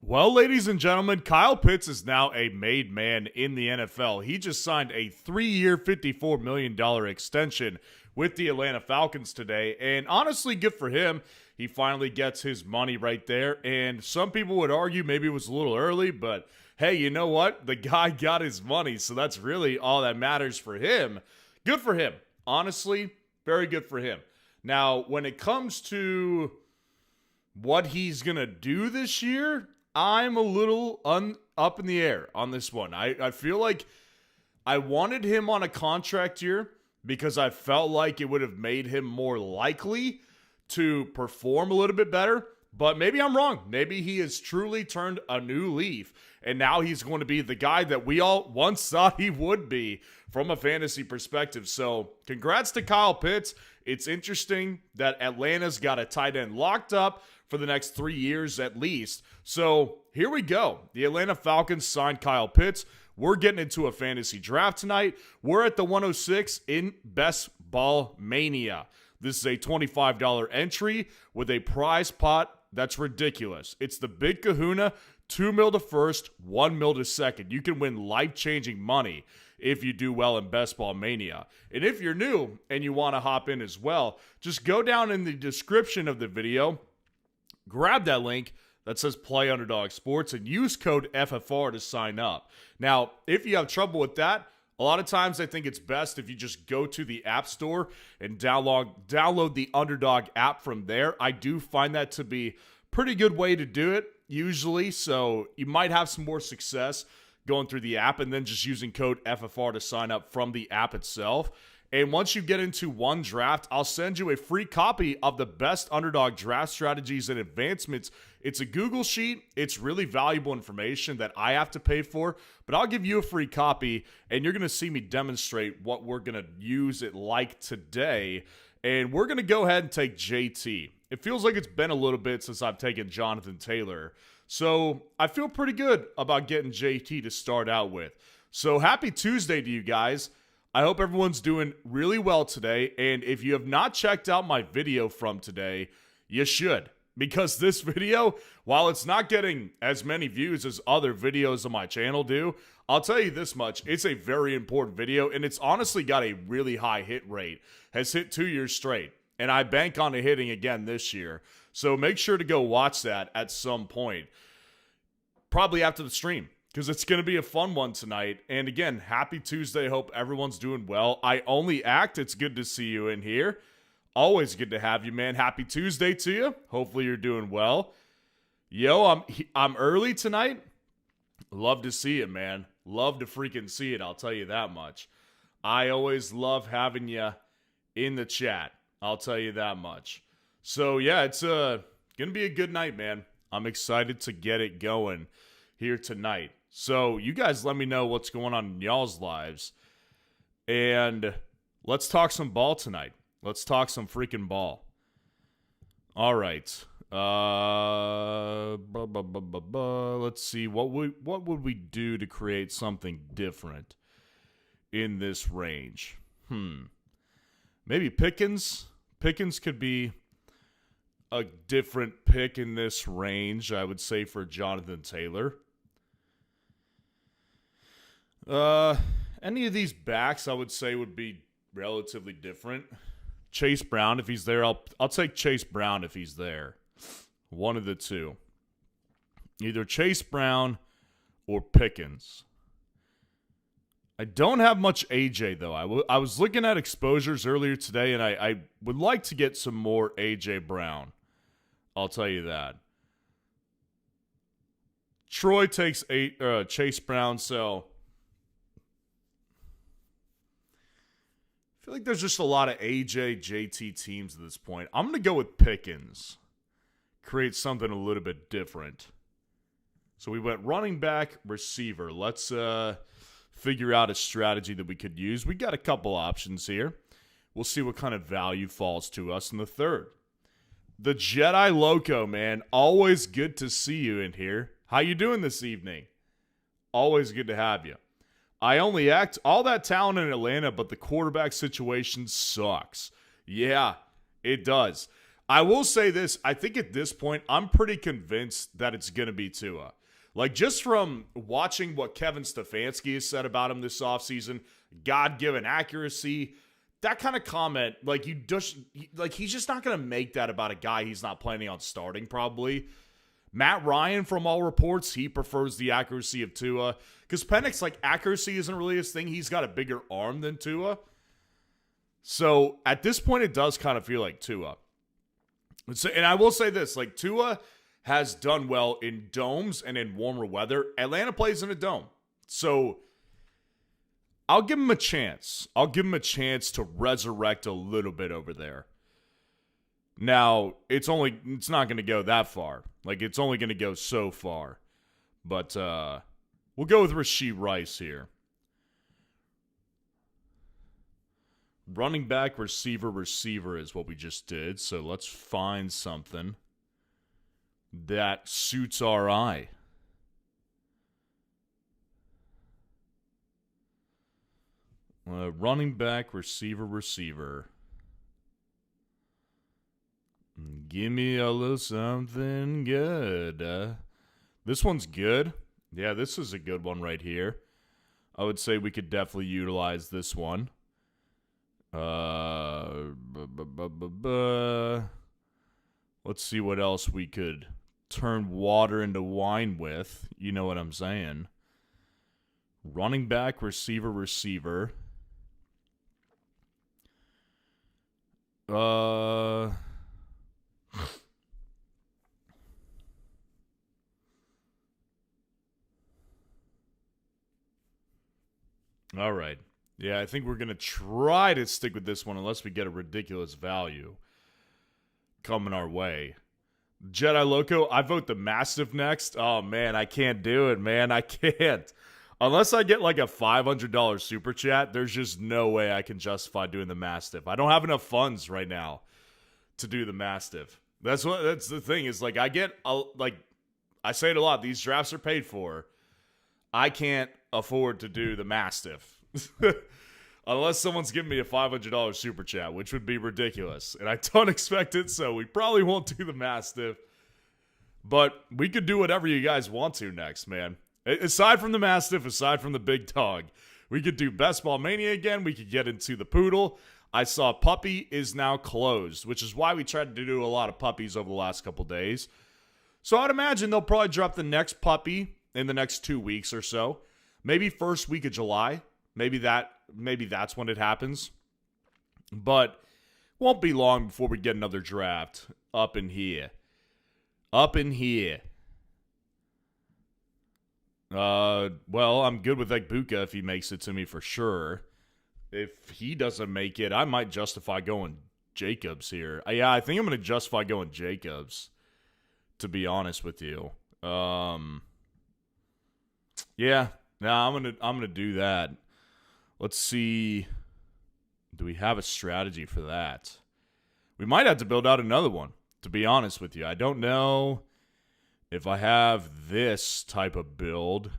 Well, ladies and gentlemen, Kyle Pitts is now a made man in the NFL. He just signed a 3-year, $54 million extension with the Atlanta Falcons today. And honestly, good for him. He finally gets his money right there. And some people would argue maybe it was a little early, but hey, you know what? The guy got his money, so that's really all that matters for him. Good for him. Honestly, very good for him. Now, when it comes to what he's going to do this year, I'm a little up in the air on this one. I feel like I wanted him on a contract year because I felt like it would have made him more likely to perform a little bit better. But maybe I'm wrong. Maybe he has truly turned a new leaf, and now he's going to be the guy that we all once thought he would be from a fantasy perspective. So congrats to Kyle Pitts. It's interesting that Atlanta's got a tight end locked up for the next 3 years at least. So here we go. The Atlanta Falcons signed Kyle Pitts. We're getting into a fantasy draft tonight. We're at the 106 in Best Ball Mania. This is a $25 entry with a prize pot that's ridiculous. It's the Big Kahuna, $2 mil to first, $1 mil to second. You can win life-changing money if you do well in Best Ball Mania. And if you're new and you want to hop in as well, just go down in the description of the video, grab that link that says Play Underdog Sports, and use code FFR to sign up. Now, if you have trouble with that, a lot of times I think it's best if you just go to the App Store and download the Underdog app from there. I do find that to be a pretty good way to do it usually, so you might have some more success going through the app and then just using code FFR to sign up from the app itself. And once you get into one draft, I'll send you a free copy of the best underdog draft strategies and advancements. It's a Google sheet. It's really valuable information that I have to pay for, but I'll give you a free copy, and you're going to see me demonstrate what we're going to use it like today. And we're going to go ahead and take JT. It feels like it's been a little bit since I've taken Jonathan Taylor, so I feel pretty good about getting JT to start out with. So happy Tuesday to you guys. I hope everyone's doing really well today, and if you have not checked out my video from today, you should, because this video, while it's not getting as many views as other videos on my channel do, I'll tell you this much, it's a very important video, and it's honestly got a really high hit rate. Has hit 2 years straight, and I bank on it hitting again this year, so make sure to go watch that at some point, probably after the stream, because it's going to be a fun one tonight. And again, happy Tuesday. Hope everyone's doing well. I only act. It's good to see you in here. Always good to have you, man. Happy Tuesday to you. Hopefully you're doing well. Yo, I'm early tonight. Love to see it, man. Love to freaking see it. I'll tell you that much. I always love having you in the chat. I'll tell you that much. So yeah, it's going to be a good night, man. I'm excited to get it going here tonight. So you guys let me know what's going on in y'all's lives. And let's talk some ball tonight. Let's talk some freaking ball. All right. Let's see. What would we do to create something different in this range? Maybe Pickens. Pickens could be a different pick in this range, I would say, for Jonathan Taylor. Any of these backs, I would say, would be relatively different. Chase Brown, if he's there, I'll take Chase Brown if he's there. One of the two. Either Chase Brown or Pickens. I don't have much AJ, though. I was looking at exposures earlier today, and I would like to get some more AJ Brown. I'll tell you that. Troy takes Chase Brown, so I feel like there's just a lot of AJ, JT teams at this point. I'm going to go with Pickens. Create something a little bit different. So we went running back, receiver. Let's figure out a strategy that we could use. We got a couple options here. We'll see what kind of value falls to us in the third. The Jedi Loco, man. Always good to see you in here. How you doing this evening? Always good to have you. I only act all that talent in Atlanta, but the quarterback situation sucks. Yeah, it does. I will say this. I think at this point, I'm pretty convinced that it's going to be Tua. Like, just from watching what Kevin Stefanski has said about him this offseason, God-given accuracy, that kind of comment, like, he's just not going to make that about a guy he's not planning on starting, probably. Matt Ryan, from all reports, he prefers the accuracy of Tua. Because Penix, like, accuracy isn't really his thing. He's got a bigger arm than Tua. So, at this point, it does kind of feel like Tua. And I will say this, like, Tua has done well in domes and in warmer weather. Atlanta plays in a dome. So, I'll give him a chance. I'll give him a chance to resurrect a little bit over there. Now, it's not going to go that far. Like, it's only going to go so far. But we'll go with Rashee Rice here. Running back, receiver is what we just did. So let's find something that suits our eye. Running back, receiver. Give me a little something good. This one's good. Yeah, this is a good one right here. I would say we could definitely utilize this one. Let's see what else we could turn water into wine with. You know what I'm saying. Running back, receiver. All right. Yeah, I think we're going to try to stick with this one unless we get a ridiculous value coming our way. Jedi Loco, I vote the Mastiff next. Oh, man, I can't do it, man. I can't. Unless I get like a $500 super chat, there's just no way I can justify doing the Mastiff. I don't have enough funds right now to do the Mastiff. That's the thing is, like, I say it a lot, these drafts are paid for. I can't afford to do the Mastiff. Unless someone's giving me a $500 super chat, which would be ridiculous. And I don't expect it, so we probably won't do the Mastiff. But we could do whatever you guys want to next, man. Aside from the Mastiff, aside from the big dog, we could do Best Ball Mania again. We could get into the Poodle. I saw Puppy is now closed, which is why we tried to do a lot of puppies over the last couple days. So I'd imagine they'll probably drop the next puppy in the next 2 weeks or so. Maybe first week of July. Maybe that's when it happens. But won't be long before we get another draft up in here. Well, I'm good with Ekbuka if he makes it to me for sure. If he doesn't make it, I might justify going Jacobs here. Yeah, I think I'm going to justify going Jacobs, to be honest with you. Yeah, I'm gonna do that. Let's see. Do we have a strategy for that? We might have to build out another one, to be honest with you. I don't know if I have this type of build.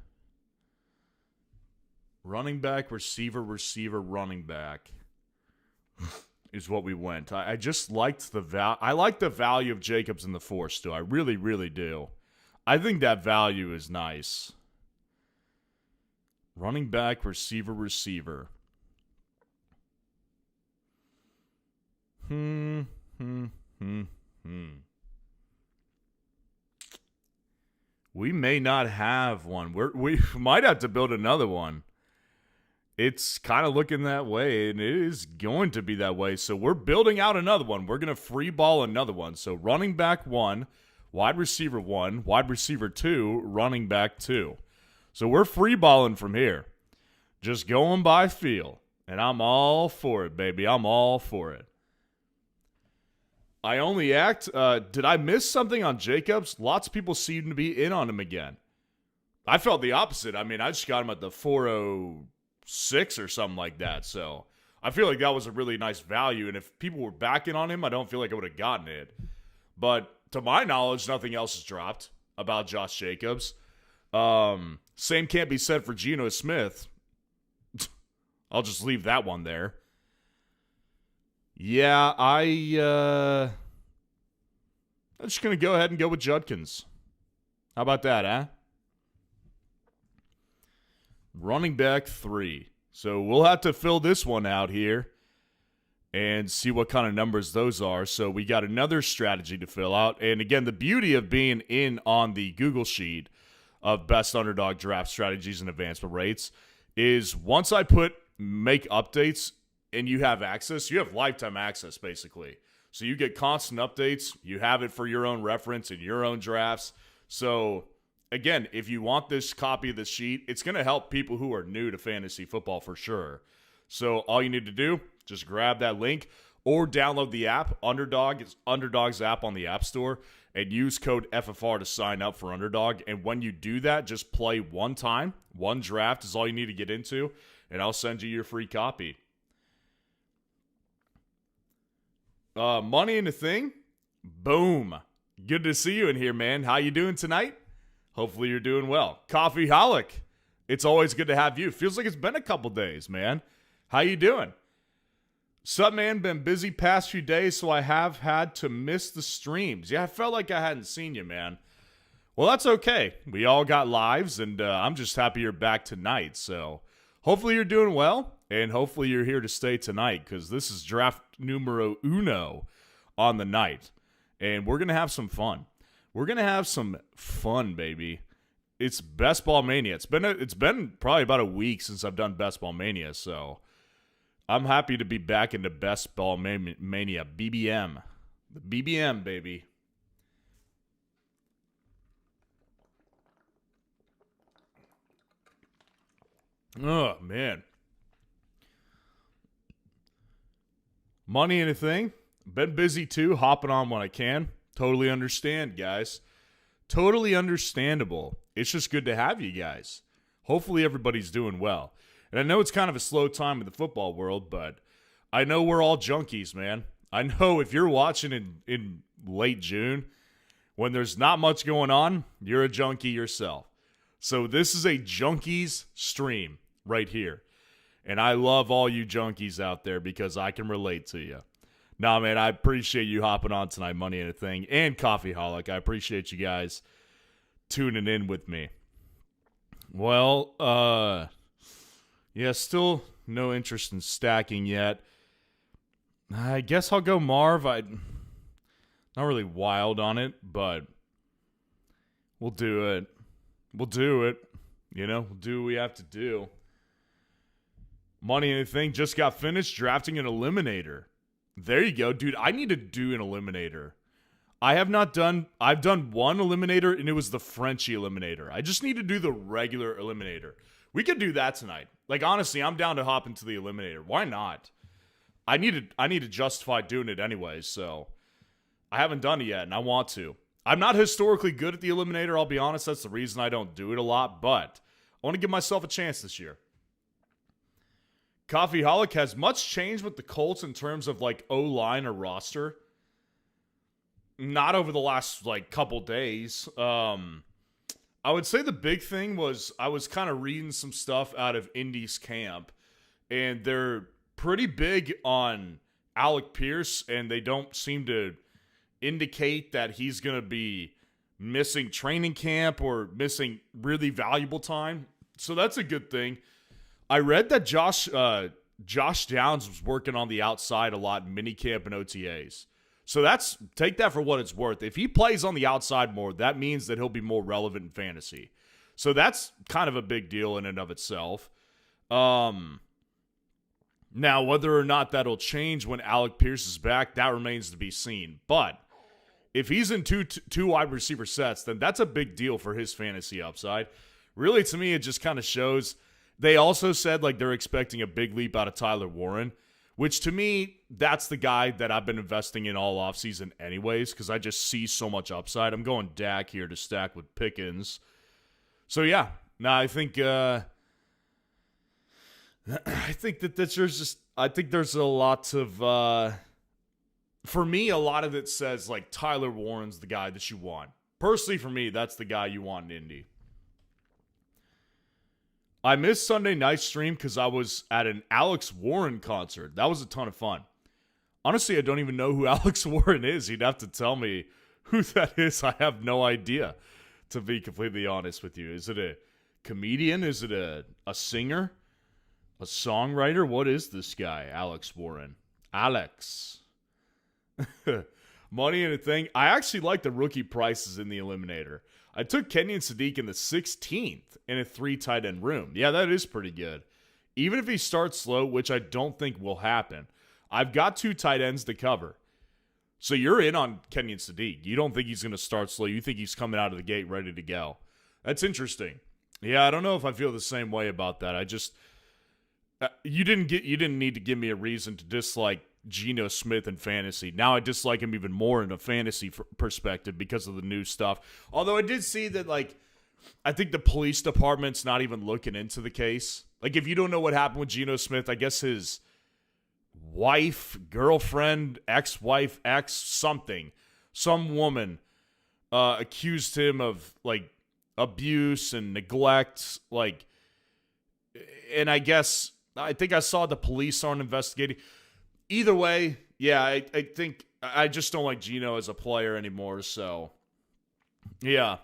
Running back, receiver, running back is what we went. I just liked I like the value of Jacobs in the four still. I really, really do. I think that value is nice. Running back, receiver. We may not have one. We might have to build another one. It's kind of looking that way, and it is going to be that way. So we're building out another one. We're going to free ball another one. So running back 1, wide receiver 1, wide receiver 2, running back 2. So we're free balling from here. Just going by feel. And I'm all for it, baby. I'm all for it. I only act. Did I miss something on Jacobs? Lots of people seem to be in on him again. I felt the opposite. I mean, I just got him at the 406 or something like that. So I feel like that was a really nice value. And if people were backing on him, I don't feel like I would have gotten it. But to my knowledge, nothing else has dropped about Josh Jacobs. Same can't be said for Geno Smith. I'll just leave that one there. Yeah, I'm just going to go ahead and go with Judkins. How about that, huh? Running back 3. So we'll have to fill this one out here and see what kind of numbers those are. So we got another strategy to fill out. And again, the beauty of being in on the Google Sheet of best underdog draft strategies and advancement rates is once I make updates and you have access, you have lifetime access basically. So you get constant updates. You have it for your own reference and your own drafts. So again, if you want this copy of the sheet, it's going to help people who are new to fantasy football for sure. So all you need to do, just grab that link or download the app. Underdog's app on the App Store, and use code FFR to sign up for Underdog. And when you do that, just play one time. One draft is all you need to get into, and I'll send you your free copy. Money in the thing. Boom. Good to see you in here, man. How you doing tonight? Hopefully you're doing well. Coffeeholic. It's always good to have you. Feels like it's been a couple days, man. How you doing? Sup, man? Been busy past few days, so I have had to miss the streams. Yeah, I felt like I hadn't seen you, man. Well, that's okay. We all got lives, and I'm just happy you're back tonight. So hopefully you're doing well, and hopefully you're here to stay tonight, because this is draft numero uno on the night, and we're going to have some fun. We're going to have some fun, baby. It's Best Ball Mania. It's been probably about a week since I've done Best Ball Mania, so I'm happy to be back into Best Ball Mania, BBM. The BBM, baby. Oh, man. Money and a thing. Been busy, too, hopping on when I can. Totally understand, guys. Totally understandable. It's just good to have you guys. Hopefully everybody's doing well. And I know it's kind of a slow time in the football world, but I know we're all junkies, man. I know if you're watching in late June, when there's not much going on, you're a junkie yourself. So this is a junkies stream right here. And I love all you junkies out there because I can relate to you. Nah, man, I appreciate you hopping on tonight, Money and a Thing, and Coffeeholic. I appreciate you guys tuning in with me. Well, yeah, still no interest in stacking yet. I guess I'll go Marv. I'm not really wild on it, but we'll do it. We'll do it. You know, we'll do what we have to do. Money and a Thing just got finished drafting an eliminator. There you go, dude. I need to do an eliminator. I've done one eliminator, and it was the Frenchie eliminator. I just need to do the regular eliminator. We could do that tonight. Like, honestly, I'm down to hop into the eliminator. Why not? I need to justify doing it anyway, so I haven't done it yet, and I want to. I'm not historically good at the eliminator, I'll be honest. That's the reason I don't do it a lot, but I want to give myself a chance this year. Coffeeholic, has much changed with the Colts in terms of, like, O-line or roster? Not over the last, like, couple days. I would say the big thing was I was kind of reading some stuff out of Indy's camp, and they're pretty big on Alec Pierce, and they don't seem to indicate that he's going to be missing training camp or missing really valuable time. So that's a good thing. I read that Josh Downs was working on the outside a lot in minicamp and OTAs. So take that for what it's worth. If he plays on the outside more, that means that he'll be more relevant in fantasy. So that's kind of a big deal in and of itself. Now, whether or not that'll change when Alec Pierce is back, that remains to be seen. But if he's in two wide receiver sets, then that's a big deal for his fantasy upside. Really, to me, it just kind of shows. They also said like they're expecting a big leap out of Tyler Warren, which to me, that's the guy that I've been investing in all offseason anyways, because I just see so much upside. I'm going Dak here to stack with Pickens. So yeah, I think that there's a lot of for me, a lot of it says like Tyler Warren's the guy that you want. Personally, for me, that's the guy you want in Indy. I missed Sunday night stream because I was at an Alex Warren concert. That was a ton of fun. Honestly, I don't even know who Alex Warren is. You'd have to tell me Who that is, I have no idea, to be completely honest with you. Is it a comedian? Is it a singer? A songwriter? What is this guy, Alex Warren? Alex. Money in a thing. I actually like the rookie prices in the Eliminator. I took Kenyon Sadiq in the 16th in a 3 tight end room. Yeah, that is pretty good. Even if he starts slow, which I don't think will happen, I've got 2 tight ends to cover. So you're in on Kenyon Sadiq. You don't think he's going to start slow. You think he's coming out of the gate ready to go. That's interesting. Yeah, I don't know if I feel the same way about that. I just you didn't need to give me a reason to dislike Geno Smith in fantasy. Now I dislike him even more in a fantasy perspective because of the new stuff. Although I did see that, like, I think the police department's not even looking into the case. Like, if you don't know what happened with Geno Smith, I guess his wife, girlfriend, ex-wife, something, some woman accused him of, like, abuse and neglect, like, and I think I saw the police aren't investigating. Either way, yeah, I think I just don't like Geno as a player anymore, so yeah.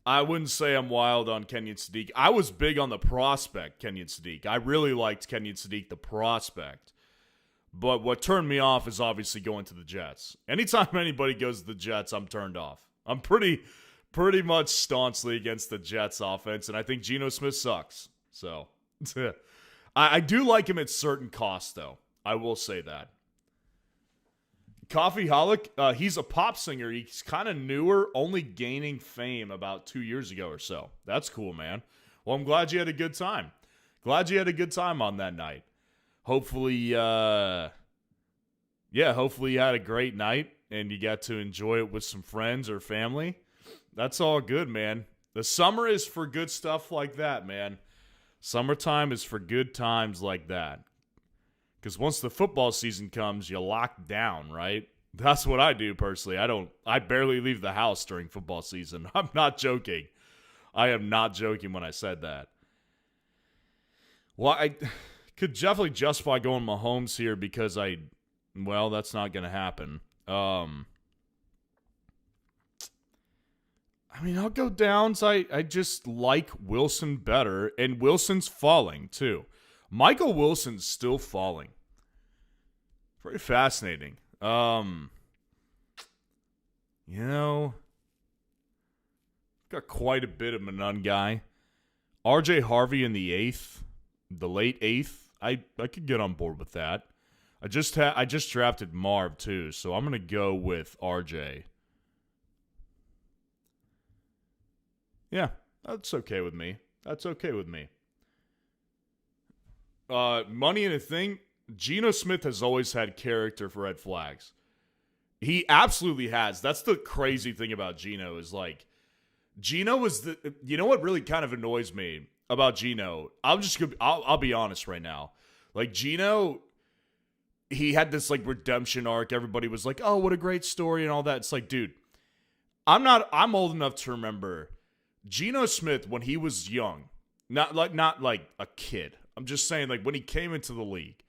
I wouldn't say I'm wild on Kenyon Sadiq. I was big on the prospect, Kenyon Sadiq. I really liked Kenyon Sadiq, the prospect. But what turned me off is obviously going to the Jets. Anytime anybody goes to the Jets, I'm turned off. I'm pretty much staunchly against the Jets offense, and I think Geno Smith sucks. So, I do like him at certain costs, though. I will say that. Coffee Holic, he's a pop singer. He's kind of newer, only gaining fame about 2 years ago or so. That's cool, man. Well, I'm glad you had a good time. Glad you had a good time on that night. Hopefully, hopefully you had a great night and you got to enjoy it with some friends or family. That's all good, man. The summer is for good stuff like that, man. Summertime is for good times like that. Because once the football season comes, you lock down, right? That's what I do personally. I barely leave the house during football season. I'm not joking. I am not joking when I said that. Well, I could definitely justify going Mahomes here because that's not going to happen. I'll go downs. I just like Wilson better, and Wilson's falling too. Michael Wilson's still falling. Pretty fascinating. Got quite a bit of a guy. RJ Harvey in the late 8th. I could get on board with that. I just drafted Marv too, so I'm gonna go with RJ. Yeah, that's okay with me. Money in a thing. Geno Smith has always had character for red flags. He absolutely has. That's the crazy thing about Geno is, like, Geno is you know what really kind of annoys me about Geno? I'll be honest right now. Like, Geno, he had this, like, redemption arc. Everybody was like, oh, what a great story and all that. It's like, dude, I'm old enough to remember Geno Smith when he was young. Not like a kid. I'm just saying, like, when he came into the league.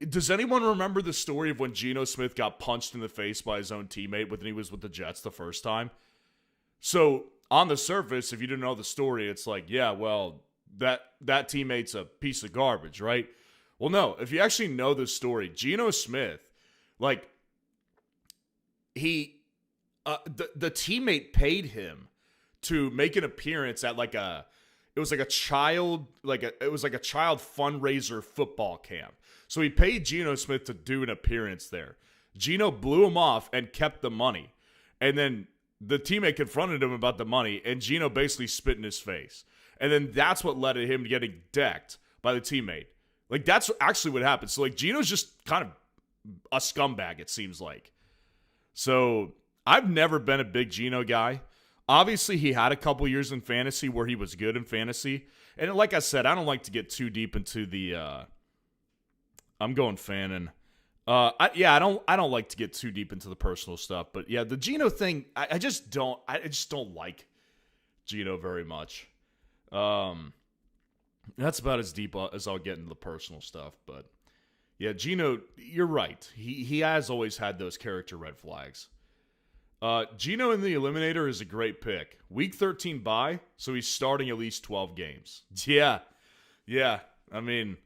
Does anyone remember the story of when Geno Smith got punched in the face by his own teammate when he was with the Jets the first time? So, on the surface, if you didn't know the story, it's like, yeah, well, that teammate's a piece of garbage, right? Well, no. If you actually know the story, Geno Smith, like, the teammate paid him to make an appearance at it was like a child fundraiser football camp. So he paid Geno Smith to do an appearance there. Geno blew him off and kept the money. And then the teammate confronted him about the money, and Geno basically spit in his face. And then that's what led to him getting decked by the teammate. Like, that's actually what happened. So, like, Geno's just kind of a scumbag, it seems like. So, I've never been a big Geno guy. Obviously, he had a couple years in fantasy where he was good in fantasy. And like I said, I don't like to get too deep into the I'm going fanning. I don't like to get too deep into the personal stuff, but yeah, the Geno thing, I just don't like Geno very much. That's about as deep as I'll get into the personal stuff, but Yeah, Geno, you're right. He has always had those character red flags. Geno in the Eliminator is a great pick. Week 13 bye, so he's starting at least 12 games. Yeah. I mean,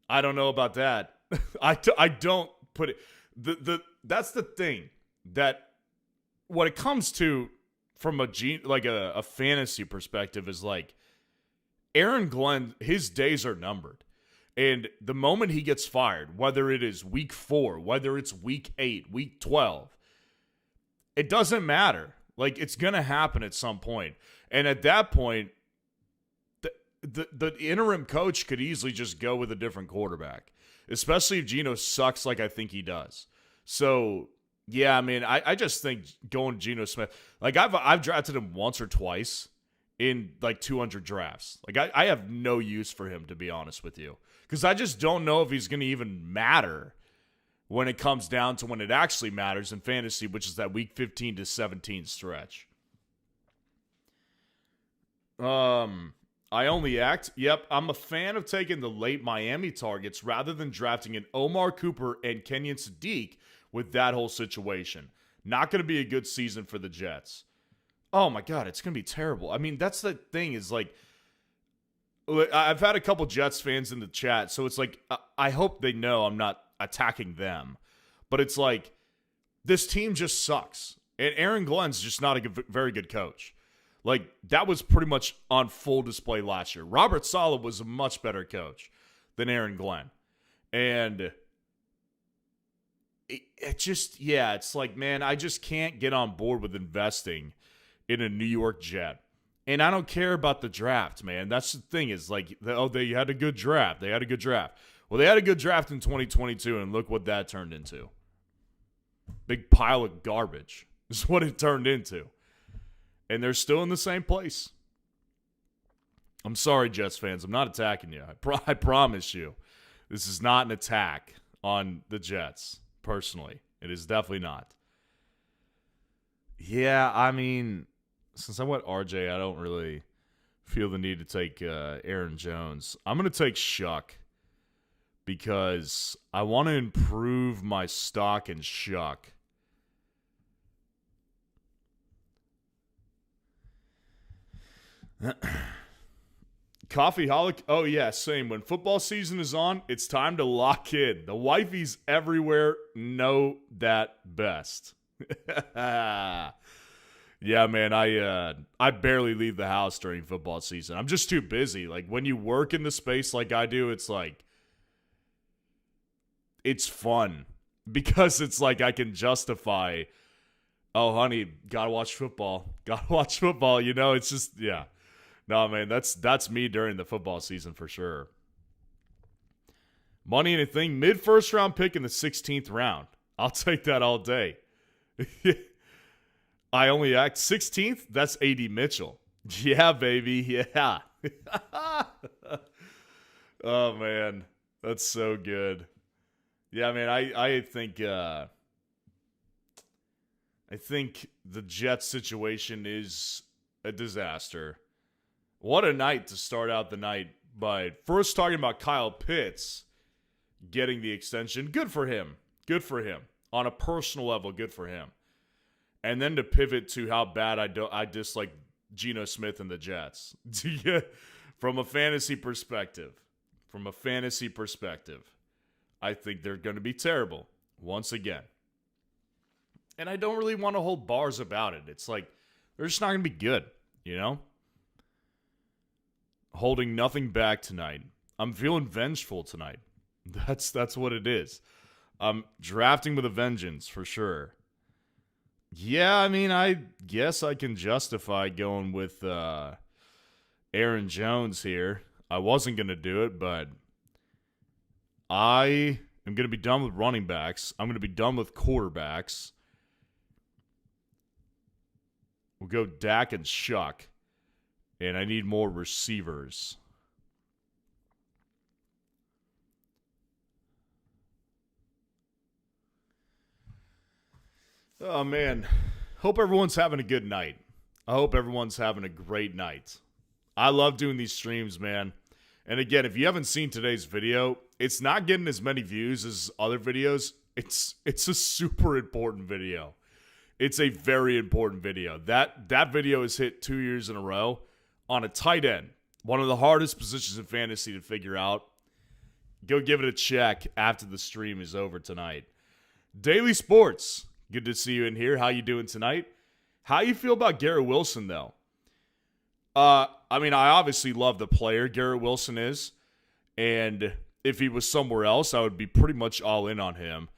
I don't know about that. I don't put it. That's the thing that what it comes to from a fantasy perspective is like Aaron Glenn, his days are numbered. And the moment he gets fired, whether it is week 4, whether it's week 8, week 12, it doesn't matter. Like, it's going to happen at some point. And at that point, the interim coach could easily just go with a different quarterback, especially if Geno sucks like I think he does. So, yeah, I mean, I just think going Geno Smith, like I've drafted him once or twice in like 200 drafts. Like, I have no use for him, to be honest with you, because I just don't know if he's going to even matter when it comes down to when it actually matters in fantasy, which is that week 15 to 17 stretch. I only act. Yep, I'm a fan of taking the late Miami targets rather than drafting an Omar Cooper and Kenyon Sadiq with that whole situation. Not going to be a good season for the Jets. Oh my God, it's going to be terrible. I mean, that's the thing is like, I've had a couple Jets fans in the chat, so it's like, I hope they know I'm not attacking them. But it's like, this team just sucks. And Aaron Glenn's just not a very good coach. Like, that was pretty much on full display last year. Robert Saleh was a much better coach than Aaron Glenn. And it just, yeah, it's like, man, I just can't get on board with investing in a New York Jet. And I don't care about the draft, man. That's the thing is like, they had a good draft. They had a good draft. Well, they had a good draft in 2022, and look what that turned into. Big pile of garbage is what it turned into. And they're still in the same place. I'm sorry, Jets fans. I'm not attacking you. I promise you. This is not an attack on the Jets, personally. It is definitely not. Yeah, I mean, since I went RJ, I don't really feel the need to take Aaron Jones. I'm going to take Shuck because I want to improve my stock in Shuck. Coffeeholic. Oh, yeah, same. When football season is on, it's time to lock in. The wifeys everywhere know that best. Yeah, man, I barely leave the house during football season. I'm just too busy. Like, when you work in the space like I do, it's like, it's fun because it's like I can justify, oh, honey, gotta watch football. Gotta watch football. You know, it's just, yeah. No, man, that's me during the football season for sure. Money anything, mid-first round pick in the 16th round. I'll take that all day. I only act 16th? That's A.D. Mitchell. Yeah, baby, yeah. Oh, man, that's so good. Yeah, man, I think the Jets situation is a disaster. What a night to start out the night by first talking about Kyle Pitts getting the extension. Good for him. Good for him. On a personal level, good for him. And then to pivot to how bad I dislike Geno Smith and the Jets. From a fantasy perspective, I think they're going to be terrible once again. And I don't really want to hold bars about it. It's like, they're just not going to be good, you know? Holding nothing back tonight. I'm feeling vengeful tonight. That's what it is. I'm drafting with a vengeance for sure. Yeah, I mean, I guess I can justify going with Aaron Jones here. I wasn't going to do it, but I am going to be done with running backs. I'm going to be done with quarterbacks. We'll go Dak and Shuck. And I need more receivers. Oh, man. Hope everyone's having a good night. I hope everyone's having a great night. I love doing these streams, man. And again, if you haven't seen today's video, it's not getting as many views as other videos. It's a super important video. It's a very important video. That video has hit 2 years in a row on a tight end. One of the hardest positions in fantasy to figure out. Go give it a check after the stream is over tonight. Daily Sports, good to see you in here. How you doing tonight? How you feel about Garrett Wilson, though? I obviously love the player Garrett Wilson is. And if he was somewhere else, I would be pretty much all in on him.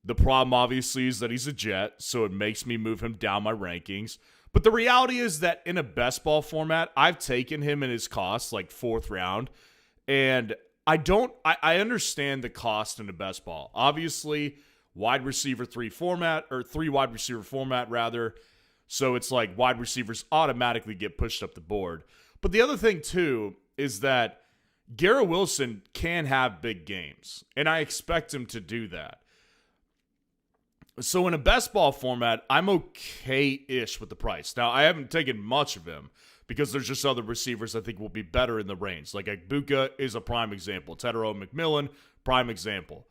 The problem, obviously, is that he's a Jet, so it makes me move him down my rankings. But the reality is that in a best ball format, I've taken him in his cost, like 4th round. And I understand the cost in the best ball. Obviously, wide receiver 3 format, or 3 wide receiver format, rather. So it's like wide receivers automatically get pushed up the board. But the other thing, too, is that Garrett Wilson can have big games. And I expect him to do that. So in a best ball format, I'm okay-ish with the price. Now, I haven't taken much of him because there's just other receivers I think will be better in the range. Like Agbuka is a prime example. Tedero McMillan, prime example.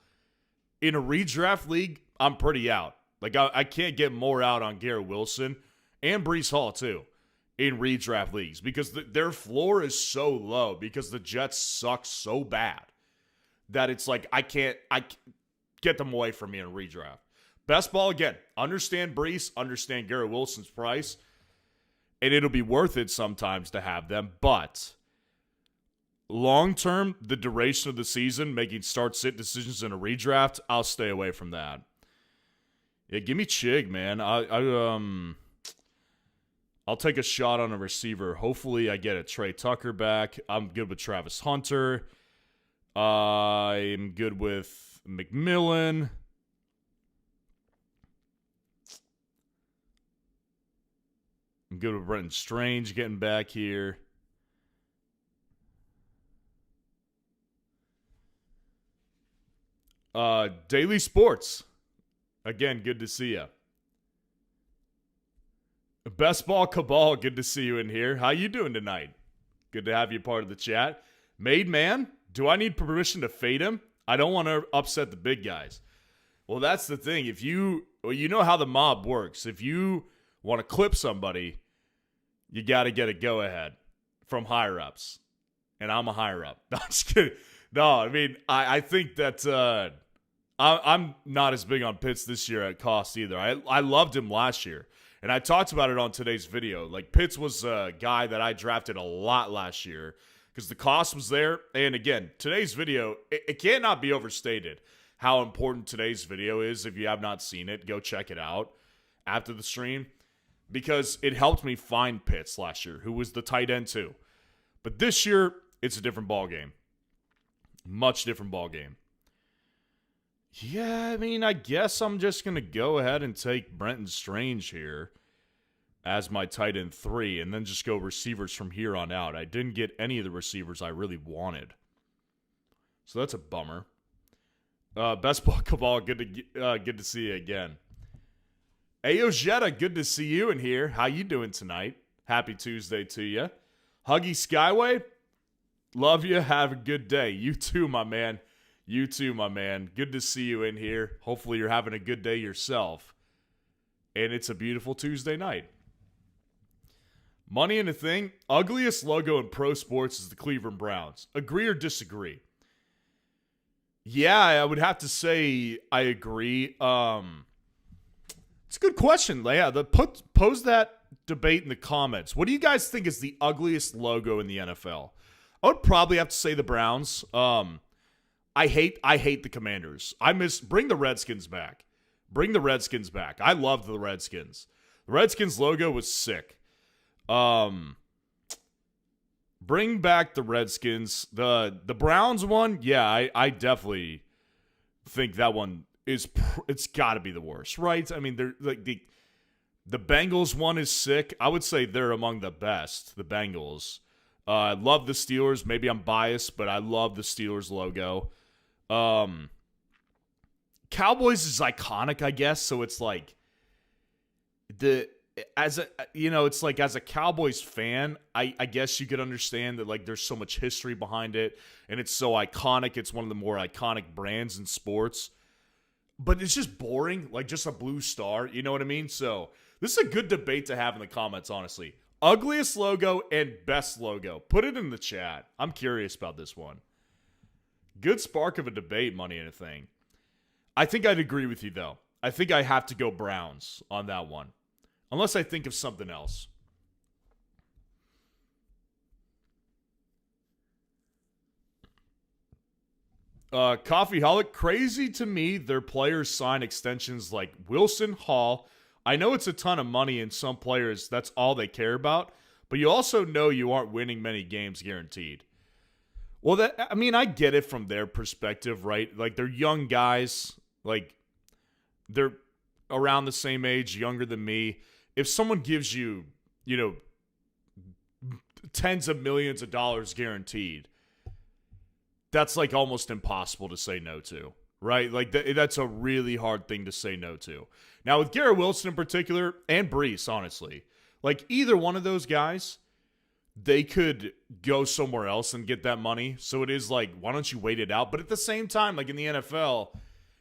In a redraft league, I'm pretty out. Like I can't get more out on Garrett Wilson and Breece Hall too in redraft leagues because their floor is so low because the Jets suck so bad that it's like I can't get them away from me in a redraft. Best ball, again, understand Breece, understand Garrett Wilson's price, and it'll be worth it sometimes to have them. But long-term, the duration of the season, making start-sit decisions in a redraft, I'll stay away from that. Yeah, give me Chig, man. I'll take a shot on a receiver. Hopefully I get a Trey Tucker back. I'm good with Travis Hunter. I'm good with McMillan. I'm good with Brenton Strange getting back here. Daily Sports. Again, good to see you. Best Ball Cabal, good to see you in here. How you doing tonight? Good to have you part of the chat. Made Man, do I need permission to fade him? I don't want to upset the big guys. Well, that's the thing. You know how the mob works. If you want to clip somebody, you got to get a go-ahead from higher-ups. And I'm a higher-up. No, I'm just kidding. No, I mean, I think that I'm not as big on Pitts this year at cost either. I loved him last year. And I talked about it on today's video. Like, Pitts was a guy that I drafted a lot last year because the cost was there. And again, today's video, it cannot be overstated how important today's video is. If you have not seen it, go check it out after the stream because it helped me find Pitts last year, who was the tight end too. But this year, it's a different ballgame. Much different ballgame. Yeah, I mean, I guess I'm just going to go ahead and take Brenton Strange here as my tight end 3 and then just go receivers from here on out. I didn't get any of the receivers I really wanted. So that's a bummer. Best Ball Cabal, good to see you again. Ayo Jetta, good to see you in here. How you doing tonight? Happy Tuesday to you. Huggy Skyway, love you. Have a good day. You too, my man. You too, my man. Good to see you in here. Hopefully you're having a good day yourself. And it's a beautiful Tuesday night. Money in a thing. Ugliest logo in pro sports is the Cleveland Browns. Agree or disagree? Yeah, I would have to say I agree. It's a good question. Yeah, pose that debate in the comments. What do you guys think is the ugliest logo in the NFL? I would probably have to say the Browns. I hate the Commanders. Bring the Redskins back. Bring the Redskins back. I loved the Redskins. The Redskins logo was sick. Bring back the Redskins. The Browns one, yeah, I definitely think that one it's got to be the worst, right? I mean, they're like the Bengals one is sick. I would say they're among the best. The Bengals. I love the Steelers. Maybe I'm biased, but I love the Steelers logo. Cowboys is iconic, I guess. So it's like as a it's like as a Cowboys fan, I guess you could understand that like there's so much history behind it and it's so iconic. It's one of the more iconic brands in sports. But it's just boring, like just a blue star, you know what I mean? So this is a good debate to have in the comments, honestly. Ugliest logo and best logo. Put it in the chat. I'm curious about this one. Good spark of a debate, Money and a Thing. I think I'd agree with you, though. I think I have to go Browns on that one. Unless I think of something else. Coffee Holic, crazy to me their players sign extensions like Wilson, Hall. I know it's a ton of money and some players, that's all they care about. But you also know you aren't winning many games guaranteed. Well, I get it from their perspective, right? Like, they're young guys. Like, they're around the same age, younger than me. If someone gives you, tens of millions of dollars guaranteed, that's like almost impossible to say no to, right? Like that's a really hard thing to say no to. Now with Garrett Wilson in particular, and Brees, honestly, like either one of those guys, they could go somewhere else and get that money. So it is like, why don't you wait it out? But at the same time, like in the NFL,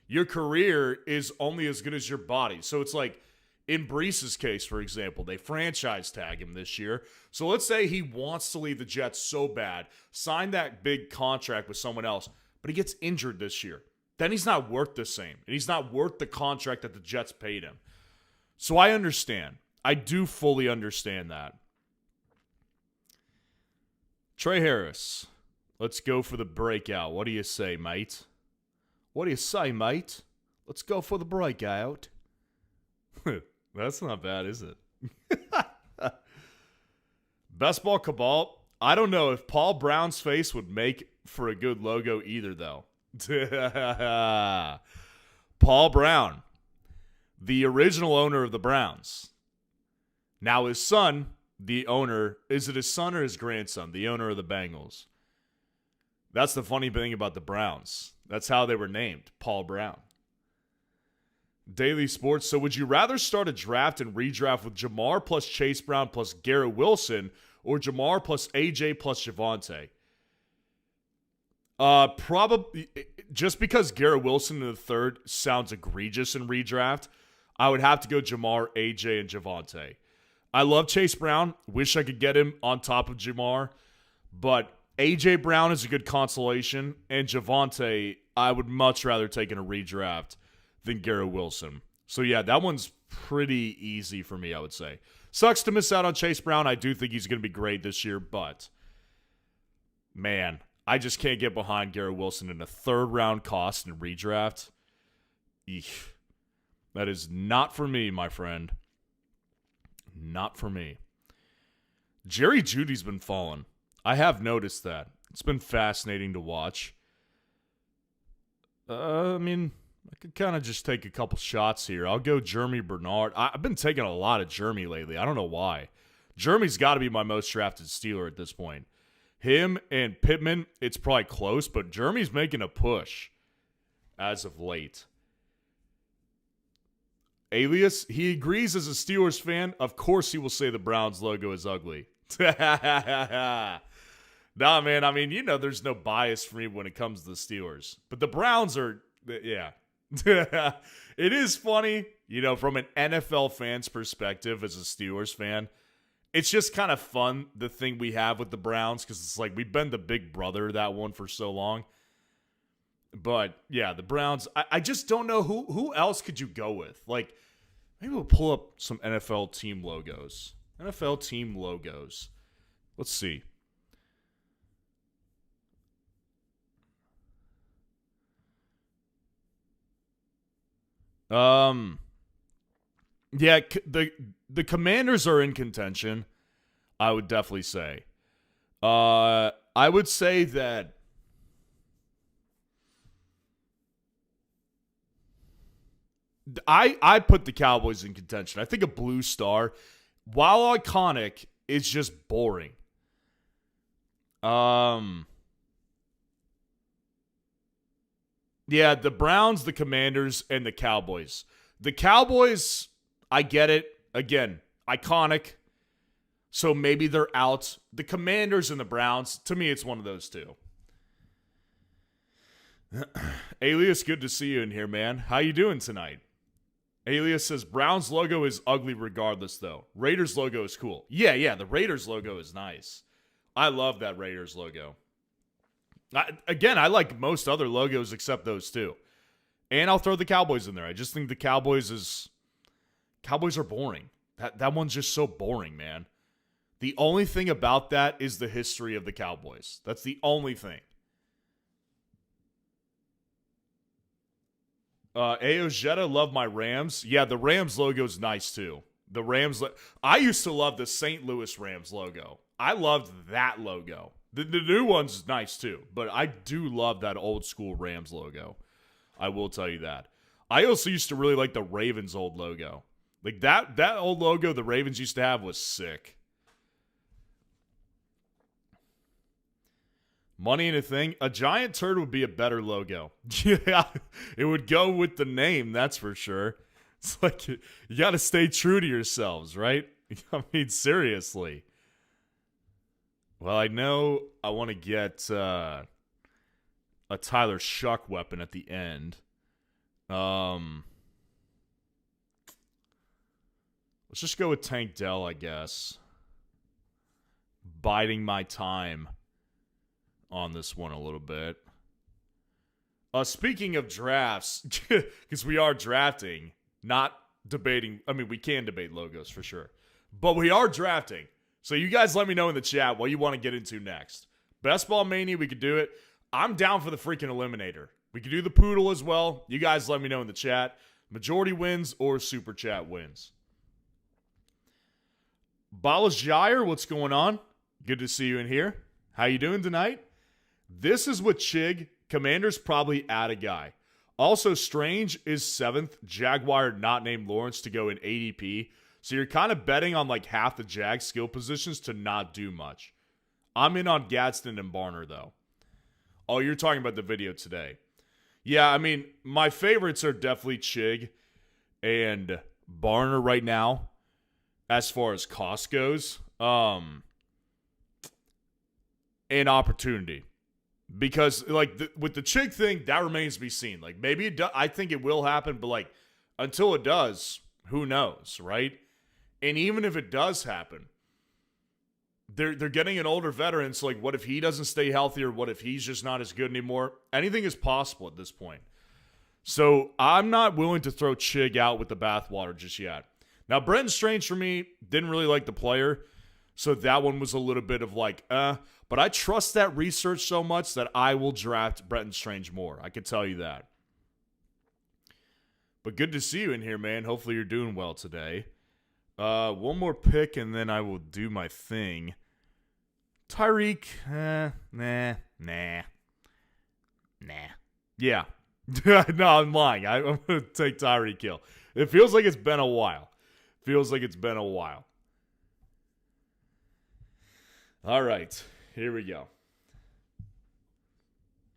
your career is only as good as your body. So it's like, in Brees' case, for example, they franchise tag him this year. So let's say he wants to leave the Jets so bad, sign that big contract with someone else, but he gets injured this year. Then he's not worth the same. And he's not worth the contract that the Jets paid him. So I understand. I do fully understand that. Trey Harris, let's go for the breakout. What do you say, mate? What do you say, mate? Let's go for the breakout. That's not bad, is it? Best Ball Cabal. I don't know if Paul Brown's face would make for a good logo either, though. Paul Brown, the original owner of the Browns. Now his son, the owner, is it his son or his grandson, the owner of the Bengals? That's the funny thing about the Browns. That's how they were named, Paul Brown. Daily Sports. So would you rather start a draft and redraft with Jamar plus Chase Brown plus Garrett Wilson or Jamar plus AJ plus Javonte? Probably just because Garrett Wilson in the third sounds egregious in redraft, I would have to go Jamar, AJ, and Javonte. I love Chase Brown. Wish I could get him on top of Jamar, but AJ Brown is a good consolation, and Javonte, I would much rather take in a redraft than Garrett Wilson. So yeah, that one's pretty easy for me, I would say. Sucks to miss out on Chase Brown. I do think he's going to be great this year, but man, I just can't get behind Garrett Wilson in a third-round cost in redraft. Eesh. That is not for me, my friend. Not for me. Jerry Jeudy's been falling. I have noticed that. It's been fascinating to watch. I could kind of just take a couple shots here. I'll go Jeremy Bernard. I've been taking a lot of Jeremy lately. I don't know why. Jeremy's got to be my most drafted Steeler at this point. Him and Pittman, it's probably close, but Jeremy's making a push as of late. Alias, he agrees as a Steelers fan. Of course he will say the Browns logo is ugly. Nah, man, there's no bias for me when it comes to the Steelers. But the Browns are, yeah. It is funny, from an NFL fan's perspective as a Steelers fan. It's just kind of fun, the thing we have with the Browns, because it's like we've been the big brother, that one, for so long. But, yeah, the Browns, I just don't know who else could you go with. Like, maybe we'll pull up some NFL team logos. NFL team logos. Let's see. Yeah, the Commanders are in contention, I would definitely say. I would say that I put the Cowboys in contention. I think a blue star, while iconic, is just boring. Yeah, the Browns, the Commanders, and the Cowboys. The Cowboys, I get it. Again, iconic. So maybe they're out. The Commanders and the Browns, to me, it's one of those two. Alias, good to see you in here, man. How you doing tonight? Alias says, Browns logo is ugly regardless, though. Raiders logo is cool. Yeah, the Raiders logo is nice. I love that Raiders logo. I like most other logos except those two. And I'll throw the Cowboys in there. I just think the Cowboys are boring. That one's just so boring, man. The only thing about that is the history of the Cowboys. That's the only thing. Aojetta, love my Rams. Yeah, the Rams logo's nice too. I used to love the St. Louis Rams logo. I loved that logo. The new one's nice too, but I do love that old school Rams logo. I will tell you that. I also used to really like the Ravens old logo. Like that old logo the Ravens used to have was sick. Money in a thing. A giant turd would be a better logo. Yeah, it would go with the name, that's for sure. It's like you got to stay true to yourselves, right? I mean, seriously. Well, I know I want to get a Tyler Shuck weapon at the end. Let's just go with Tank Dell, I guess. Biding my time on this one a little bit. Speaking of drafts, because we are drafting, not debating. I mean, we can debate logos for sure, but we are drafting. So you guys let me know in the chat what you want to get into next. Best Ball Mania, we could do it. I'm down for the freaking Eliminator. We could do the Poodle as well. You guys let me know in the chat. Majority wins or Super Chat wins. Balas Jair, what's going on? Good to see you in here. How you doing tonight? This is with Chig. Commanders probably add a guy. Also, Strange is 7th. Jaguar not named Lawrence to go in ADP. So you're kind of betting on like half the Jag skill positions to not do much. I'm in on Gadsden and Barner, though. Oh, you're talking about the video today. Yeah, I mean, my favorites are definitely Chig and Barner right now as far as cost goes. And opportunity. Because, like, with the Chig thing, that remains to be seen. Like, maybe it I think it will happen, but, like, until it does, who knows, right? And even if it does happen, they're getting an older veteran, so, like, what if he doesn't stay healthy, or what if he's just not as good anymore? Anything is possible at this point. So, I'm not willing to throw Chig out with the bathwater just yet. Now, Brenton Strange, for me, didn't really like the player, so that one was a little bit of, like, But I trust that research so much that I will draft Brenton Strange more. I can tell you that. But good to see you in here, man. Hopefully you're doing well today. One more pick, and then I will do my thing. Tyreek, nah. Yeah. No, I'm lying. I'm going to take Tyreek Hill. It feels like it's been a while. All right. Here we go.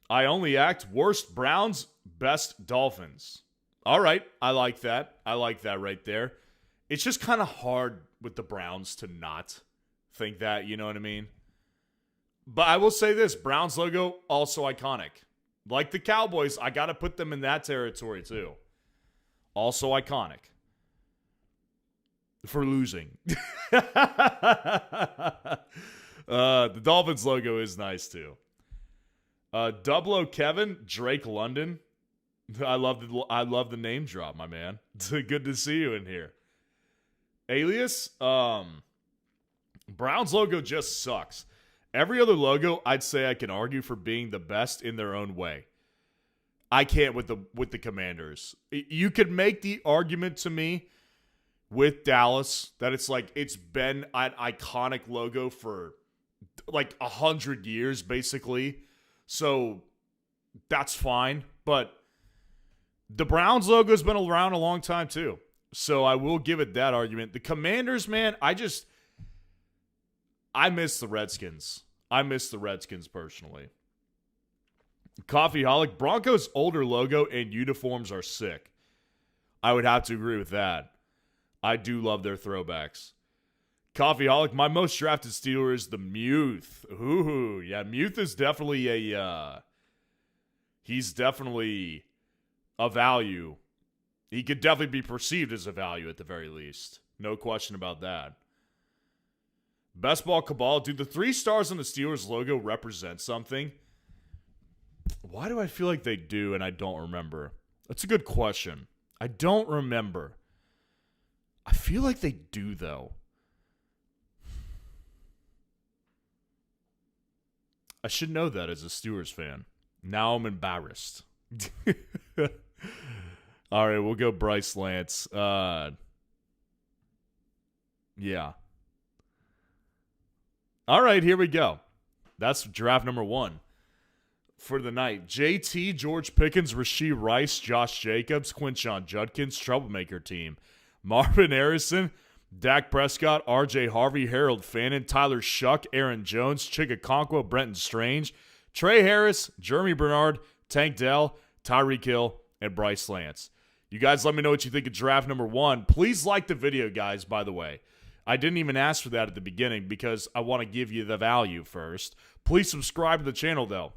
I only act worst Browns, best Dolphins. All right. I like that. Right there. It's just kind of hard with the Browns to not think that, you know what I mean? But I will say this, Browns logo, also iconic. Like the Cowboys, I got to put them in that territory too. Also iconic. For losing. The Dolphins logo is nice too. Double O Kevin, Drake London. I love the name drop, my man. Good to see you in here. Alias, Browns logo just sucks. Every other logo, I'd say I can argue for being the best in their own way. I can't with the Commanders. You could make the argument to me with Dallas that it's been an iconic logo for like 100 years, basically. So that's fine. But the Browns logo has been around a long time too. So I will give it that argument. The Commanders, man, I miss the Redskins. I miss the Redskins personally. Coffeeholic, Broncos' older logo and uniforms are sick. I would have to agree with that. I do love their throwbacks. Coffeeholic, my most drafted Steeler is the Muth. Ooh, yeah, Muth is definitely he's definitely a value. He could definitely be perceived as a value at the very least. No question about that. Best Ball Cabal, do the 3 stars on the Steelers logo represent something? Why do I feel like they do and I don't remember? That's a good question. I don't remember. I feel like they do, though. I should know that as a Steelers fan. Now I'm embarrassed. All right, we'll go Bryce Lance. Yeah. All right, here we go. That's draft number 1 for the night. JT, George Pickens, Rashee Rice, Josh Jacobs, Quinshon Judkins, Troublemaker team. Marvin Harrison, Dak Prescott, RJ Harvey, Harold Fannin, Tyler Shuck, Aaron Jones, Chigakonkwo, Brenton Strange, Trey Harris, Jeremy Bernard, Tank Dell, Tyreek Hill, and Bryce Lance. You guys let me know what you think of draft number 1. Please like the video, guys, by the way. I didn't even ask for that at the beginning because I want to give you the value first. Please subscribe to the channel, though,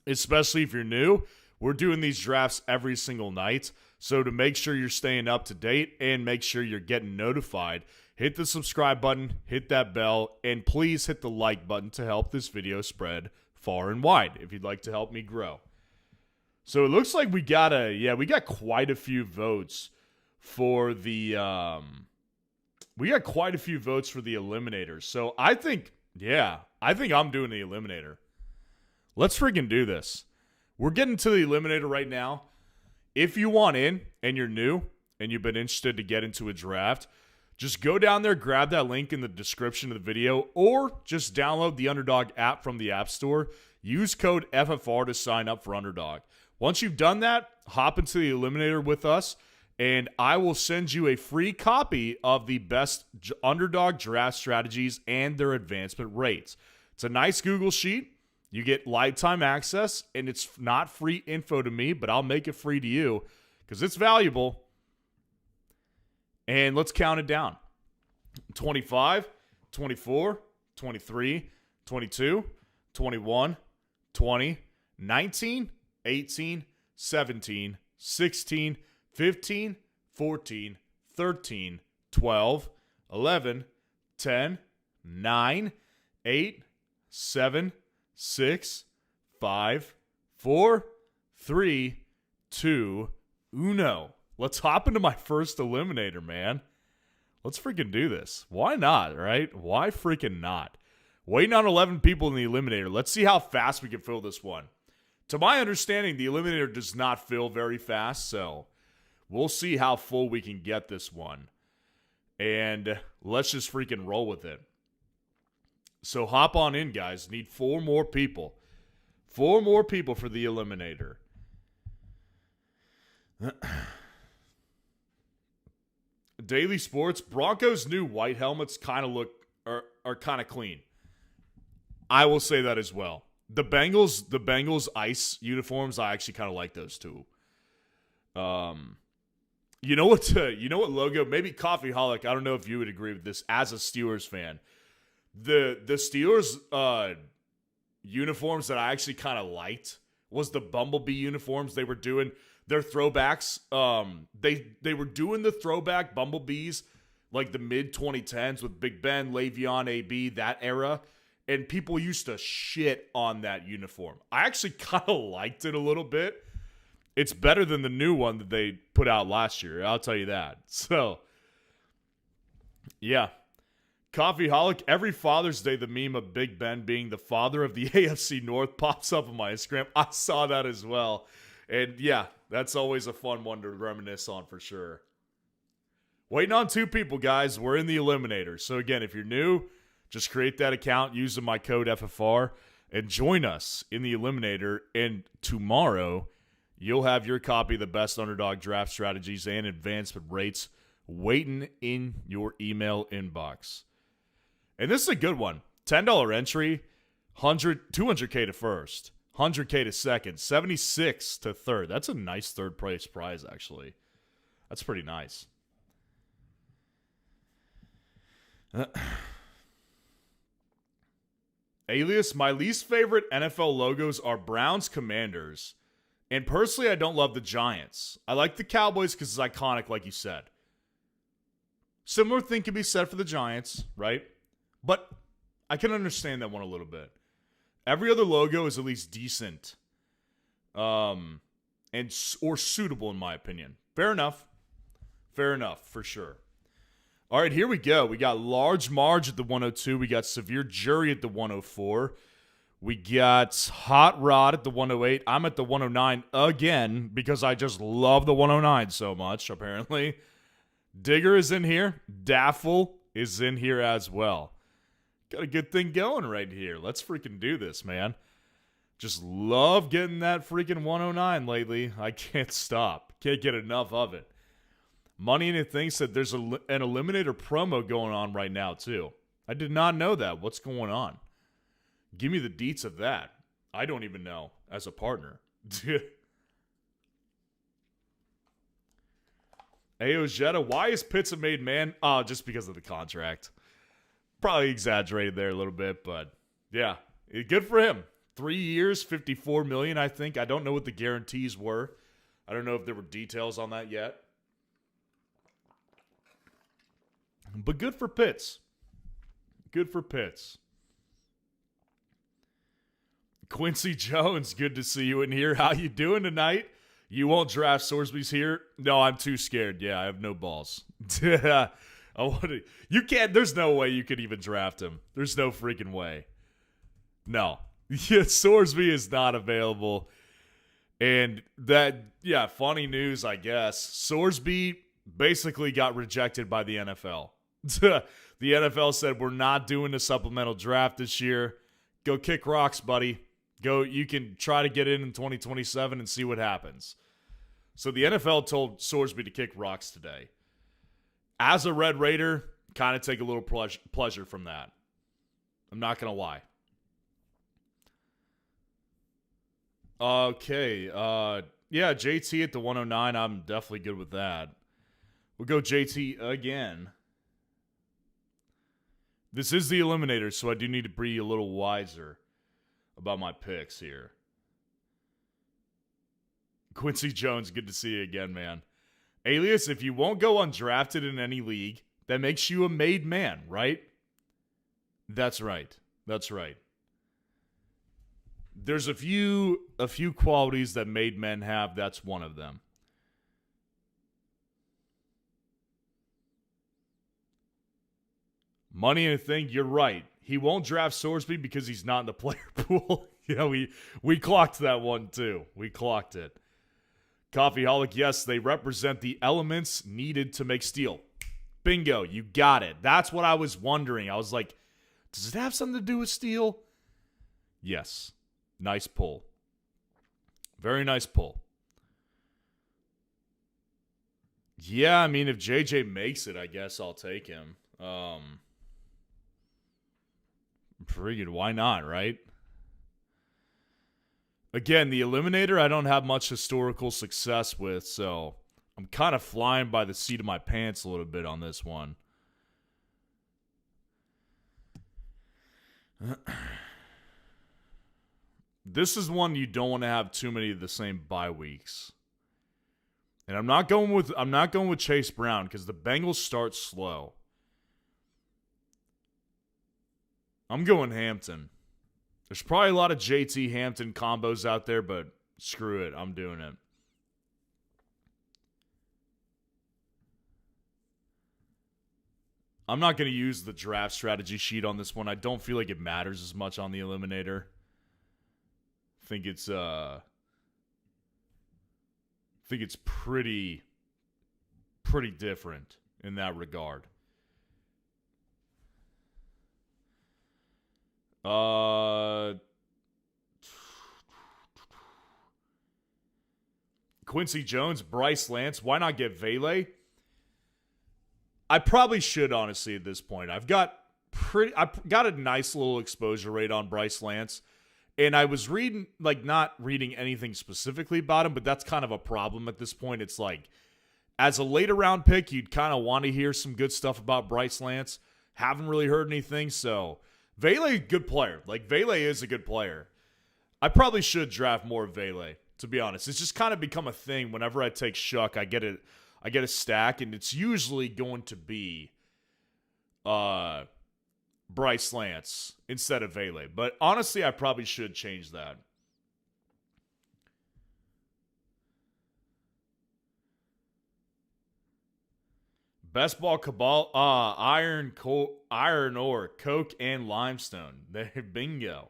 especially if you're new. We're doing these drafts every single night. So to make sure you're staying up to date and make sure you're getting notified, hit the subscribe button, hit that bell, and please hit the like button to help this video spread far and wide if you'd like to help me grow. So it looks like we got quite a few votes for the eliminators. So I think I'm doing the eliminator. Let's freaking do this. We're getting to the eliminator right now. If you want in and you're new and you've been interested to get into a draft, just go down there, grab that link in the description of the video, or just download the Underdog app from the App Store. Use code FFR to sign up for Underdog. Once you've done that, hop into the eliminator with us, and I will send you a free copy of the best Underdog draft strategies and their advancement rates. It's a nice Google sheet. You get lifetime access, and it's not free info to me, but I'll make it free to you because it's valuable. And let's count it down. 25, 24, 23, 22, 21, 20, 19, 18, 17, 16, 15, 14, 13, 12, 11, 10, 9, 8, 7, 6, 5, 4, 3, 2, 1. Let's hop into my first eliminator, man. Let's freaking do this. Why not, right? Why freaking not? Waiting on 11 people in the eliminator. Let's see how fast we can fill this one. To my understanding, the eliminator does not fill very fast, so we'll see how full we can get this one. And let's just freaking roll with it. So hop on in, guys. Need 4 more people. 4 more people for the eliminator. Daily Sports. Broncos' new white helmets kind of are kind of clean. I will say that as well. The Bengals ice uniforms, I actually kind of like those too. You know what logo? Maybe Coffeeholic. I don't know if you would agree with this as a Steelers fan. The Steelers uniforms that I actually kind of liked was the Bumblebee uniforms. They were doing their throwbacks. They were doing the throwback Bumblebees like the mid 2010s with Big Ben, Le'Veon, AB, that era, and people used to shit on that uniform. I actually kind of liked it a little bit. It's better than the new one that they put out last year. I'll tell you that. So, yeah. Coffeeholic, every Father's Day, the meme of Big Ben being the father of the AFC North pops up on my Instagram. I saw that as well. And yeah, that's always a fun one to reminisce on for sure. Waiting on 2 people, guys. We're in the eliminator. So again, if you're new, just create that account using my code FFR and join us in the eliminator. And tomorrow, you'll have your copy of the best Underdog draft strategies and advancement rates waiting in your email inbox. And this is a good one. $10 entry, 200K to first, 100K to second, 76 to third. That's a nice third place prize, actually. That's pretty nice. Alias, my least favorite NFL logos are Browns Commanders. And personally, I don't love the Giants. I like the Cowboys because it's iconic, like you said. Similar thing can be said for the Giants, right? But I can understand that one a little bit. Every other logo is at least decent. Or suitable in my opinion. Fair enough. Fair enough, for sure. All right, here we go. We got Large Marge at the 102. We got Severe Jury at the 104. We got Hot Rod at the 108. I'm at the 109 again because I just love the 109 so much, apparently. Digger is in here. Daffle is in here as well. Got a good thing going right here. Let's freaking do this, man. Just love getting that freaking 109 lately. I can't stop. Can't get enough of it. Money in a Thing said there's an Eliminator promo going on right now, too. I did not know that. What's going on? Give me the deets of that. I don't even know as a partner. Ayo Jetta, why is Pitts a made man? Just because of the contract. Probably exaggerated there a little bit, but yeah, good for him. 3 years, $54 million, I think. I don't know what the guarantees were. I don't know if there were details on that yet. But good for Pitts. Good for Pitts. Quincy Jones, good to see you in here. How you doing tonight? You won't draft Sorsby's here? No, I'm too scared. Yeah, I have no balls. You can't. There's no way you could even draft him. There's no freaking way. No. Yeah, Sorsby is not available. And that, yeah, funny news, I guess. Sorsby basically got rejected by the NFL. The NFL said, we're not doing a supplemental draft this year. Go kick rocks, buddy. Go, you can try to get in 2027 and see what happens. So the NFL told Sorsby to kick rocks today. As a Red Raider, kind of take a little pleasure from that. I'm not going to lie. Okay. Yeah, JT at the 109. I'm definitely good with that. We'll go JT again. This is the Eliminator, so I do need to be a little wiser about my picks here. Quincy Jones, good to see you again, man. Alias, if you won't go undrafted in any league, that makes you a made man, right? That's right. That's right. There's a few qualities that made men have. That's one of them. Money and a Thing, you're right. He won't draft Sorsby because he's not in the player pool. Yeah, we clocked that one too. We clocked it. Coffeeholic, yes, they represent the elements needed to make steel. Bingo, you got it. That's what I was wondering. I was like, does it have something to do with steel? Yes. Nice pull. Very nice pull. Yeah, I mean, if JJ makes it, I guess I'll take him. Pretty good. Why not, right? Again, the Eliminator I don't have much historical success with, so I'm kind of flying by the seat of my pants a little bit on this one. This is one you don't want to have too many of the same bye weeks. And I'm not going with Chase Brown because the Bengals start slow. I'm going Hampton. There's probably a lot of JT Hampton combos out there, but screw it. I'm doing it. I'm not going to use the draft strategy sheet on this one. I don't feel like it matters as much on the Eliminator. I think it's pretty different in that regard. Quincy Jones, Bryce Lance. Why not get Vele? I probably should, honestly, at this point. I've got a nice little exposure rate on Bryce Lance. And I was reading, not reading anything specifically about him, but that's kind of a problem at this point. It's like, as a later round pick, you'd kind of want to hear some good stuff about Bryce Lance. Haven't really heard anything, so Vele, good player. Like, Vele is a good player. I probably should draft more Vele, to be honest. It's just kind of become a thing. Whenever I take Shuck, I get a stack, and it's usually going to be Bryce Lance instead of Vele. But honestly, I probably should change that. Best ball cabal, iron ore, coke, and limestone. There, bingo.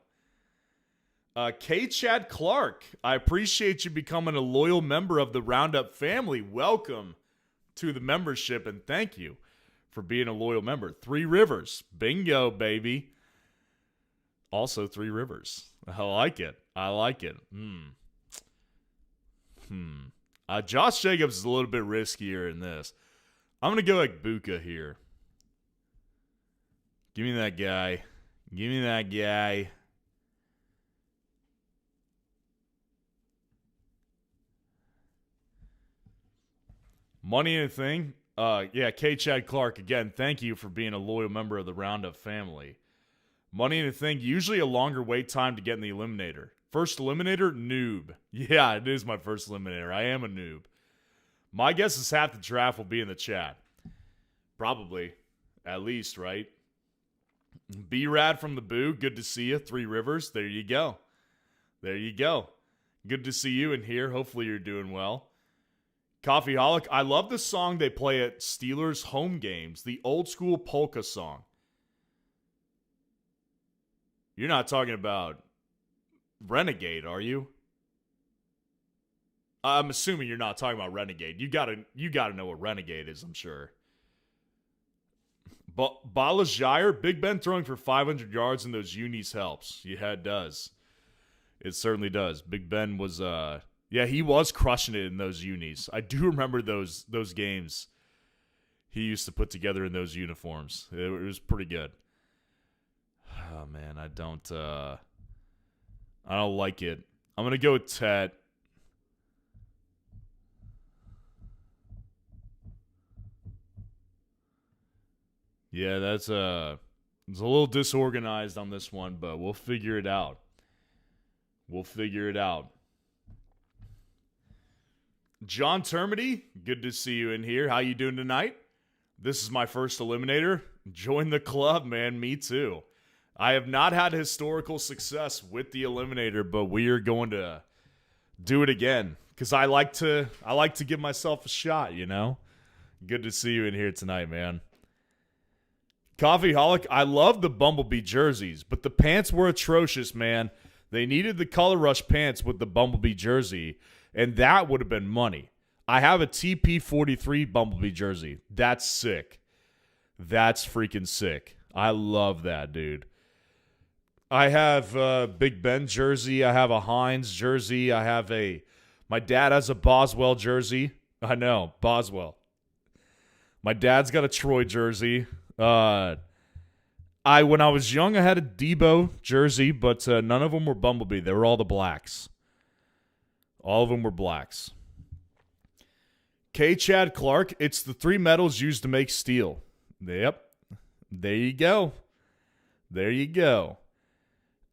K. Chad Clark, I appreciate you becoming a loyal member of the Roundup family. Welcome to the membership, and thank you for being a loyal member. 3 Rivers, bingo, baby. Also 3 Rivers. I like it. Josh Jacobs is a little bit riskier in this. I'm going to go like Buka here. Give me that guy. Money and a thing. K. Chad Clark, again, thank you for being a loyal member of the Roundup family. Money and a thing, usually a longer wait time to get in the Eliminator. First Eliminator, noob. Yeah, it is my first Eliminator. I am a noob. My guess is half the draft will be in the chat. Probably. At least, right? B-Rad from the Boo. Good to see you. 3 Rivers. There you go. Good to see you in here. Hopefully you're doing well. Coffeeholic. I love the song they play at Steelers home games. The old school polka song. You're not talking about Renegade, are you? I'm assuming you're not talking about Renegade. You gotta know what Renegade is, I'm sure. Balajair, Big Ben throwing for 500 yards in those unis helps. Yeah, it does. It certainly does. Big Ben was, he was crushing it in those unis. I do remember those games he used to put together in those uniforms. It was pretty good. Oh man, I don't like it. I'm gonna go with Tet. Yeah, it's a little disorganized on this one, but we'll figure it out. John Termody, good to see you in here. How you doing tonight? This is my first Eliminator. Join the club, man. Me too. I have not had historical success with the Eliminator, but we are going to do it again because I like to give myself a shot, you know? Good to see you in here tonight, man. Coffeeholic, I love the Bumblebee jerseys, but the pants were atrocious, man. They needed the Color Rush pants with the Bumblebee jersey, and that would have been money. I have a TP43 Bumblebee jersey. That's sick. That's freaking sick. I love that, dude. I have a Big Ben jersey. I have a Hines jersey. My dad has a Boswell jersey. I know, Boswell. My dad's got a Troy jersey. When I was young, I had a Debo jersey, but none of them were Bumblebee. They were all the blacks. All of them were blacks. K. Chad Clark, it's the 3 metals used to make steel. Yep. There you go.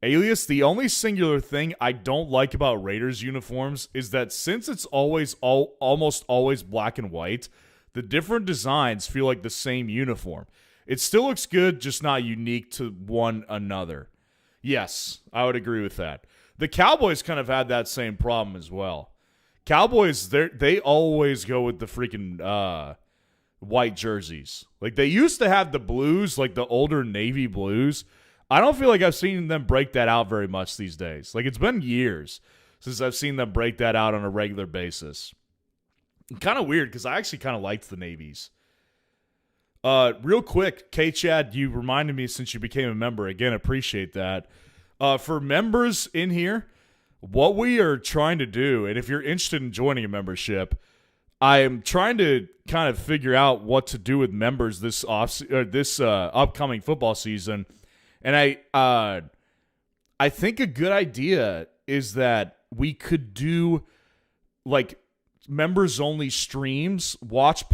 Alias, the only singular thing I don't like about Raiders uniforms is that since it's almost always black and white, the different designs feel like the same uniform. It still looks good, just not unique to one another. Yes, I would agree with that. The Cowboys kind of had that same problem as well. Cowboys, they always go with the freaking white jerseys. Like, they used to have the blues, like the older navy blues. I don't feel like I've seen them break that out very much these days. Like, it's been years since I've seen them break that out on a regular basis. Kind of weird, because I actually kind of liked the navies. Real quick, K-Chad, you reminded me since you became a member. Again, appreciate that. For members in here, what we are trying to do, and if you're interested in joining a membership, I am trying to kind of figure out what to do with members this upcoming football season. And I think a good idea is that we could do like members only streams, watch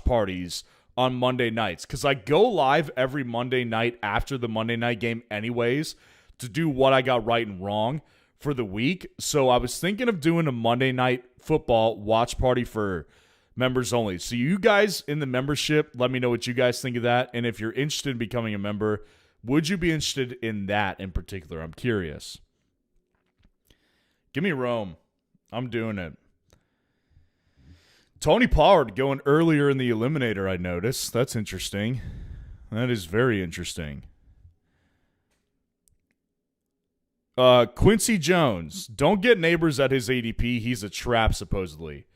parties on Monday nights because I go live every Monday night after the Monday night game anyways to do what I got right and wrong for the week. So I was thinking of doing a Monday night football watch party for members only. So you guys in the membership, let me know what you guys think of that. And if you're interested in becoming a member, would you be interested in that in particular? I'm curious. Give me Rome. I'm doing it. Tony Pollard going earlier in the eliminator, I noticed. That's interesting. That is very interesting. Quincy Jones. Don't get Neighbors at his ADP. He's a trap, supposedly.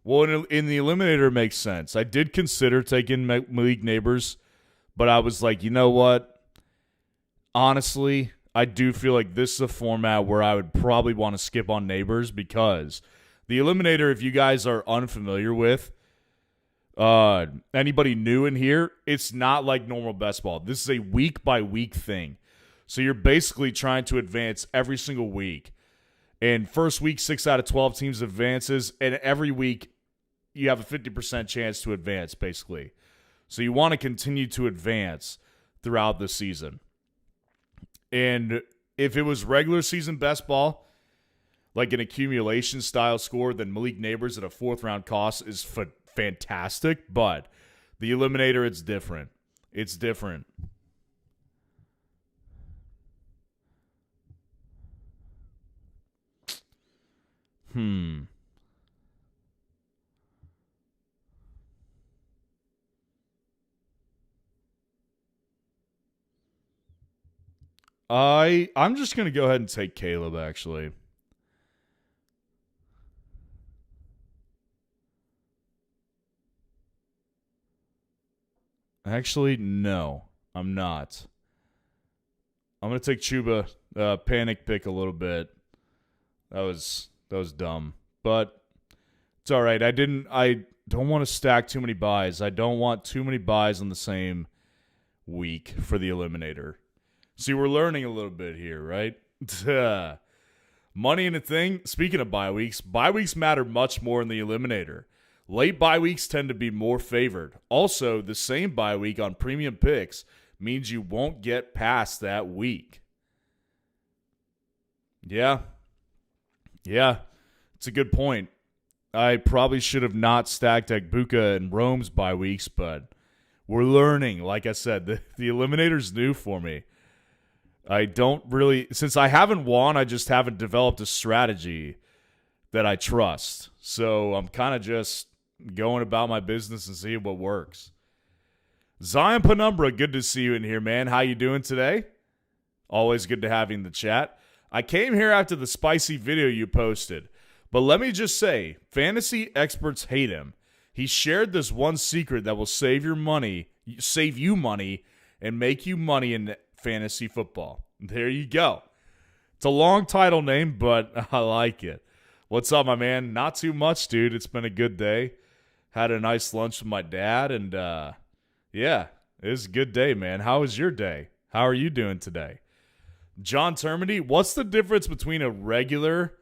Well, in the eliminator, it makes sense. I did consider taking Malik Neighbors, but I was like, you know what? Honestly, I do feel like this is a format where I would probably want to skip on Neighbors because the eliminator, if you guys are unfamiliar with, anybody new in here, it's not like normal best ball. This is a week-by-week thing. So you're basically trying to advance every single week. And first week, 6 out of 12 teams advances, and every week you have a 50% chance to advance, basically. So you want to continue to advance throughout the season. And if it was regular season best ball, like an accumulation style score, then Malik Neighbors at a 4th round cost is fantastic. But the eliminator, it's different. It's different. I'm just going to go ahead and take Caleb, actually. Actually, no, I'm not. I'm going to take Chuba, panic pick a little bit. That was dumb, but it's all right. I don't want to stack too many buys. I don't want too many buys on the same week for the eliminator. See, we're learning a little bit here, right? Money in a thing. Speaking of bye weeks matter much more in the eliminator. Late bye weeks tend to be more favored. Also, the same bye week on premium picks means you won't get past that week. Yeah, it's a good point. I probably should have not stacked Egbuka and Rome's bye weeks, but we're learning. Like I said, the eliminator's new for me. I don't really, since I haven't won, I just haven't developed a strategy that I trust. So I'm kind of just going about my business and seeing what works. Zion Penumbra, good to see you in here, man. How you doing today? Always good to have you in the chat. I came here after the spicy video you posted, but let me just say, fantasy experts hate him. He shared this one secret that will save you money, and make you money in fantasy football. There you go. It's a long title name, but I like it. What's up, my man? Not too much, dude. It's been a good day. Had a nice lunch with my dad, and yeah, it was a good day, man. How was your day? How are you doing today? John Termody, what's the difference between a regular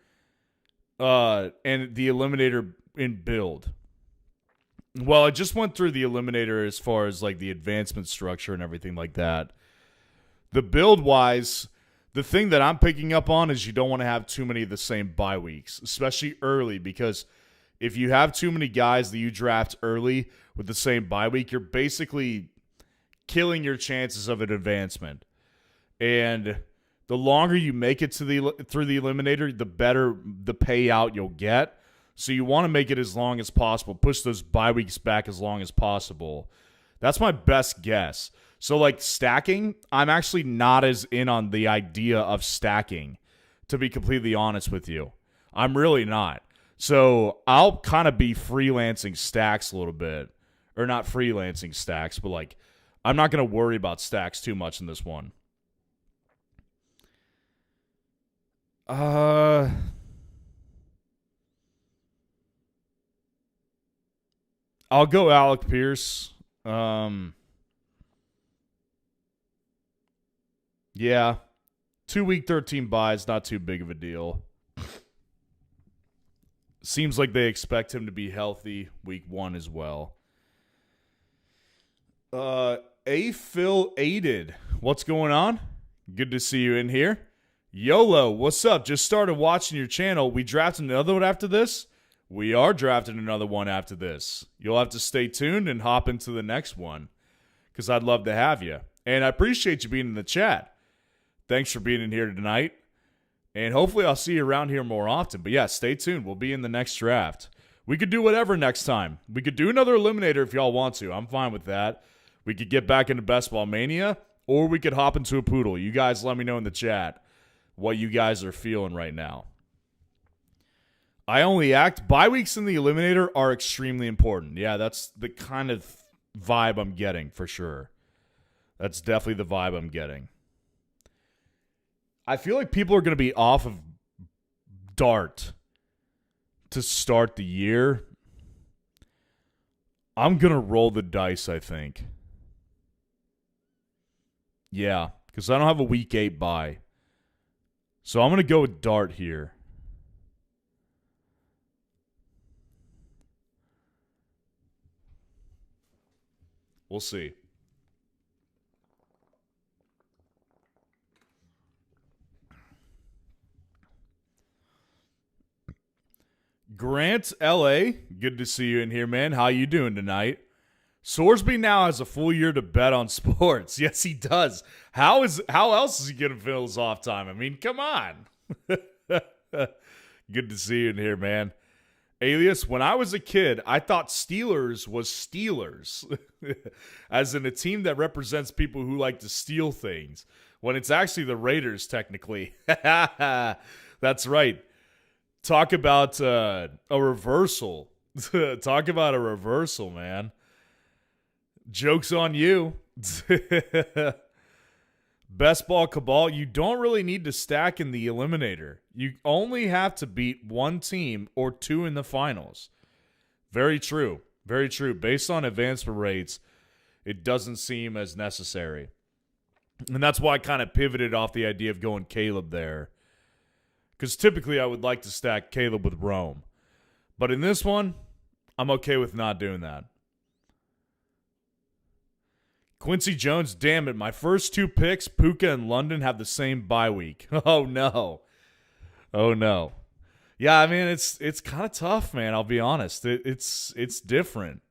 and the eliminator in build? Well, I just went through the eliminator as far as like the advancement structure and everything like that. The build-wise, the thing that I'm picking up on is you don't want to have too many of the same bye weeks, especially early, because if you have too many guys that you draft early with the same bye week, you're basically killing your chances of an advancement. And the longer you make it through the eliminator, the better the payout you'll get. So you want to make it as long as possible. Push those bye weeks back as long as possible. That's my best guess. So, like, stacking, I'm actually not as in on the idea of stacking, to be completely honest with you. I'm really not. So I'll kind of be freelancing stacks a little bit. Or not freelancing stacks, but, like, I'm not going to worry about stacks too much in this one. I'll go Alec Pierce. Yeah. 2 week 13 buys, not too big of a deal. Seems like they expect him to be healthy week 1 as well. Affiliated. What's going on? Good to see you in here. YOLO, what's up? Just started watching your channel. We drafted another one after this? We are drafting another one after this. You'll have to stay tuned and hop into the next one because I'd love to have you. And I appreciate you being in the chat. Thanks for being in here tonight. And hopefully I'll see you around here more often. But yeah, stay tuned. We'll be in the next draft. We could do whatever next time. We could do another Eliminator if y'all want to. I'm fine with that. We could get back into Best Ball Mania, or we could hop into a Poodle. You guys let me know in the chat what you guys are feeling right now. I only act. Bye weeks in the Eliminator are extremely important. Yeah, that's the kind of vibe I'm getting for sure. That's definitely the vibe I'm getting. I feel like people are going to be off of Dart to start the year. I'm going to roll the dice, I think. Yeah, because I don't have a week 8 bye. So I'm going to go with Dart here. We'll see. Grant, LA, good to see you in here, man. How you doing tonight? Sorsby now has a full year to bet on sports. Yes, he does. How else is he going to fill his off time? I mean, come on. Good to see you in here, man. Alias, when I was a kid, I thought Steelers was Steelers, as in a team that represents people who like to steal things, when it's actually the Raiders, technically. That's right. Talk about a reversal. Talk about a reversal, man. Joke's on you. Best Ball Cabal, you don't really need to stack in the Eliminator. You only have to beat one team or two in the finals. Very true. Very true. Based on advancement rates, it doesn't seem as necessary. And that's why I kind of pivoted off the idea of going Caleb there. Because typically I would like to stack Caleb with Rome. But in this one, I'm okay with not doing that. Quincy Jones, damn it. My first two picks, Puka and London, have the same bye week. Oh, no. Oh, no. Yeah, I mean, it's kind of tough, man. I'll be honest. It's different.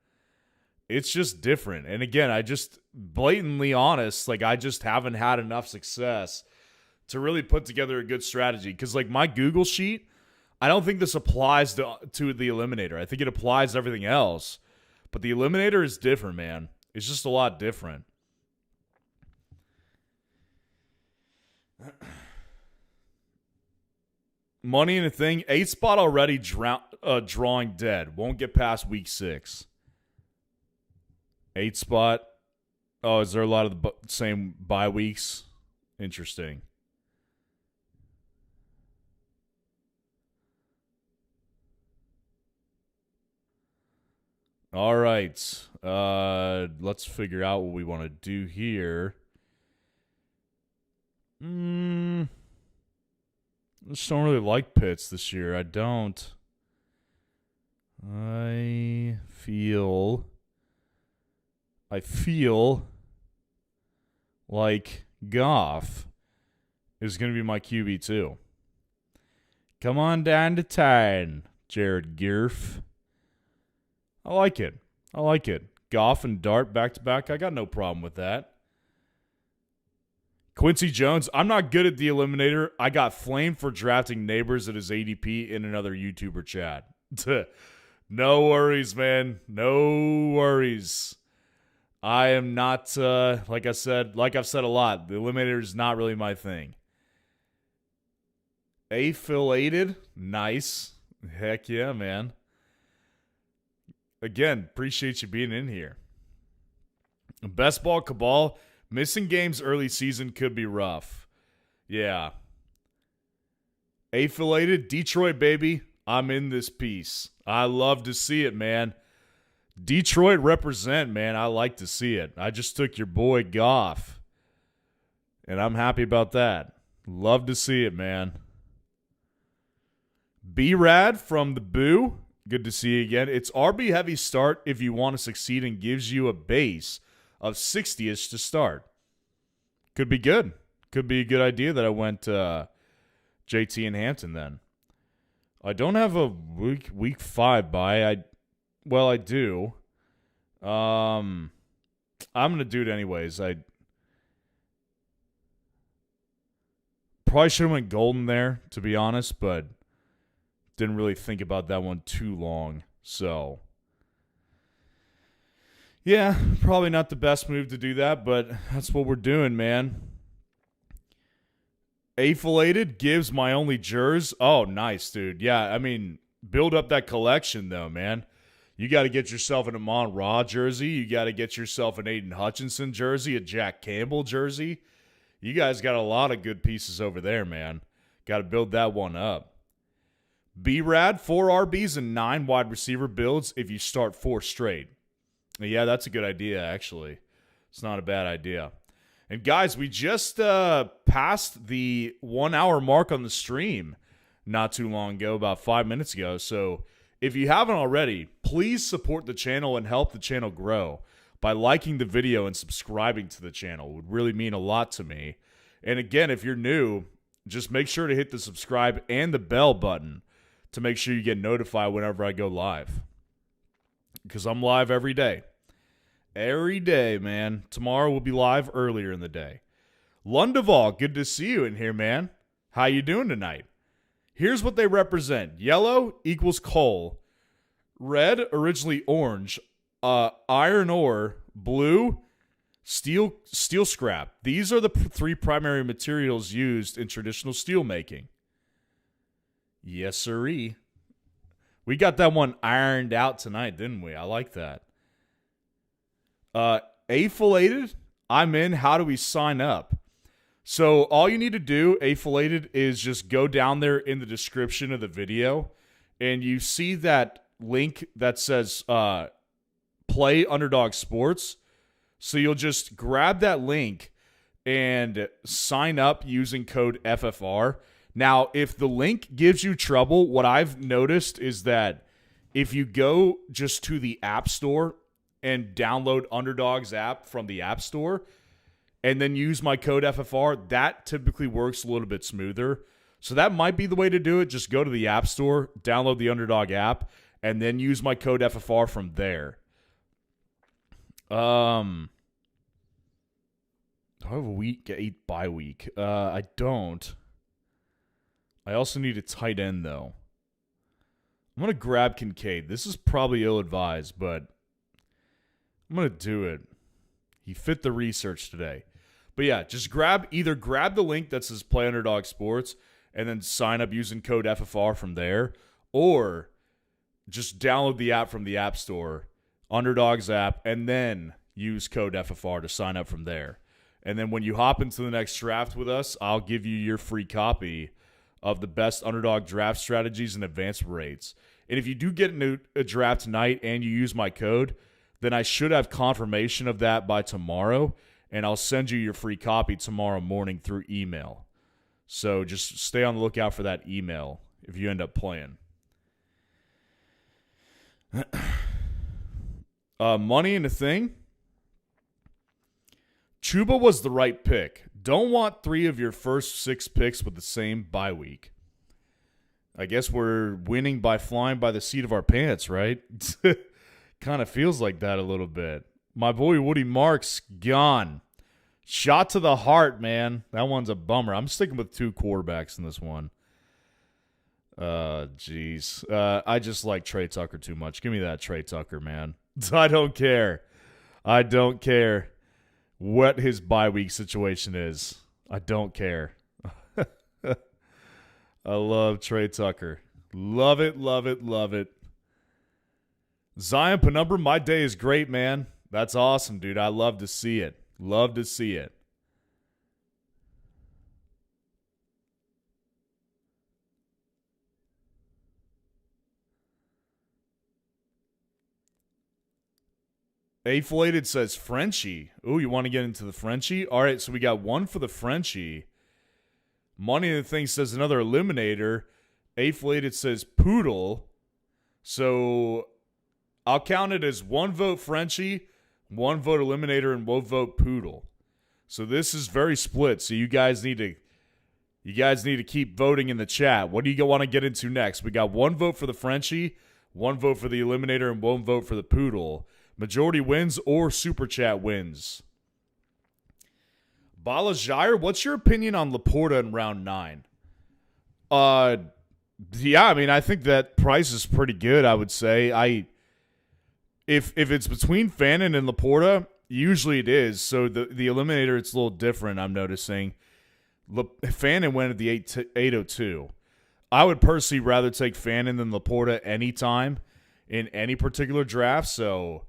It's just different. And again, I just blatantly honest, like I just haven't had enough success to really put together a good strategy. Because like my Google sheet, I don't think this applies to the Eliminator. I think it applies to everything else. But the Eliminator is different, man. It's just a lot different. Money in a thing. 8 spot already drawing dead. Won't get past week 6. 8 spot. Oh, is there a lot of the same bye weeks? Interesting. All right. Let's figure out what we want to do here. I just don't really like Pitts this year. I don't. I feel like Goff is going to be my QB2. Come on down to 10, Jared Goff. I like it. Goff and Dart back-to-back. I got no problem with that. Quincy Jones, I'm not good at the Eliminator. I got flamed for drafting neighbors at his ADP in another YouTuber chat. No worries, man. No worries. I am not, like I've said a lot, the Eliminator is not really my thing. Affiliated? Nice. Heck yeah, man. Again, appreciate you being in here. Best Ball Cabal, missing games early season could be rough. Yeah. Affiliated, Detroit, baby. I'm in this piece. I love to see it, man. Detroit represent, man. I like to see it. I just took your boy Goff, and I'm happy about that. Love to see it, man. B-Rad from the Boo. Good to see you again. It's RB heavy start if you want to succeed and gives you a base of 60ish to start. Could be good. Could be a good idea that I went JT and Hampton then. I don't have a week 5 bye. I do. I'm gonna do it anyways. I probably should have went Golden there, to be honest, but didn't really think about that one too long. So yeah, probably not the best move to do that, but that's what we're doing, man. Affiliated gives my only jers. Oh, nice, dude. Yeah, I mean, build up that collection, though, man. You got to get yourself an Amon-Ra jersey. You got to get yourself an Aiden Hutchinson jersey, a Jack Campbell jersey. You guys got a lot of good pieces over there, man. Got to build that one up. B-Rad, 4 RBs and 9 wide receiver builds if you start 4 straight. Yeah, that's a good idea, actually. It's not a bad idea. And guys, we just passed the 1 hour mark on the stream not too long ago, about 5 minutes ago. So if you haven't already, please support the channel and help the channel grow by liking the video and subscribing to the channel. It would really mean a lot to me. And again, if you're new, just make sure to hit the subscribe and the bell button to make sure you get notified whenever I go live. Because I'm live every day. Every day, man. Tomorrow we'll be live earlier in the day. Lundeval, good to see you in here, man. How you doing tonight? Here's what they represent. Yellow equals coal. Red, originally orange. Iron ore. Blue, steel scrap. These are the 3 primary materials used in traditional steel making. Yes, sirree. We got that one ironed out tonight, didn't we? I like that. Affiliated, I'm in. How do we sign up? So all you need to do, Affiliated, is just go down there in the description of the video, and you see that link that says Play Underdog Sports. So you'll just grab that link and sign up using code FFR. Now, if the link gives you trouble, what I've noticed is that if you go just to the App Store and download Underdog's app from the App Store and then use my code FFR, that typically works a little bit smoother. So that might be the way to do it. Just go to the App Store, download the Underdog app, and then use my code FFR from there. Do I have a week 8 bye week? I don't. I also need a tight end, though. I'm going to grab Kincaid. This is probably ill-advised, but I'm going to do it. He fit the research today. But yeah, just either grab the link that says Play Underdog Sports and then sign up using code FFR from there, or just download the app from the App Store, Underdog's app, and then use code FFR to sign up from there. And then when you hop into the next draft with us, I'll give you your free copy of the best Underdog draft strategies and advanced rates. And if you do get into a draft tonight and you use my code, then I should have confirmation of that by tomorrow, and I'll send you your free copy tomorrow morning through email. So just stay on the lookout for that email if you end up playing. Money in the thing. Chuba was the right pick. Don't want 3 of your first 6 picks with the same bye week. I guess we're winning by flying by the seat of our pants, right? Kind of feels like that a little bit. My boy Woody Marks, gone. Shot to the heart, man. That one's a bummer. I'm sticking with 2 quarterbacks in this one. Jeez. I just like Trey Tucker too much. Give me that Trey Tucker, man. I don't care. I don't care what his bye week situation is. I don't care. I love Trey Tucker. Love it, love it, love it. Zion Penumbra, my day is great, man. That's awesome, dude. I love to see it. Love to see it. Afflated says Frenchie. Ooh, you want to get into the Frenchie? All right, so we got 1 for the Frenchie. Money in the Thing says another Eliminator. Afflated says Poodle. So I'll count it as 1 vote Frenchie, 1 vote Eliminator, and 1 vote Poodle. So this is very split. So you guys need to keep voting in the chat. What do you want to get into next? We got 1 vote for the Frenchie, 1 vote for the Eliminator, and 1 vote for the Poodle. Majority wins or Super Chat wins. Balajair, what's your opinion on Laporta in round 9? Yeah, I mean, I think that price is pretty good, I would say. If it's between Fannin and Laporta, usually it is. So the Eliminator, it's a little different, I'm noticing. Fannin went at the 802. I would personally rather take Fannin than Laporta anytime in any particular draft, so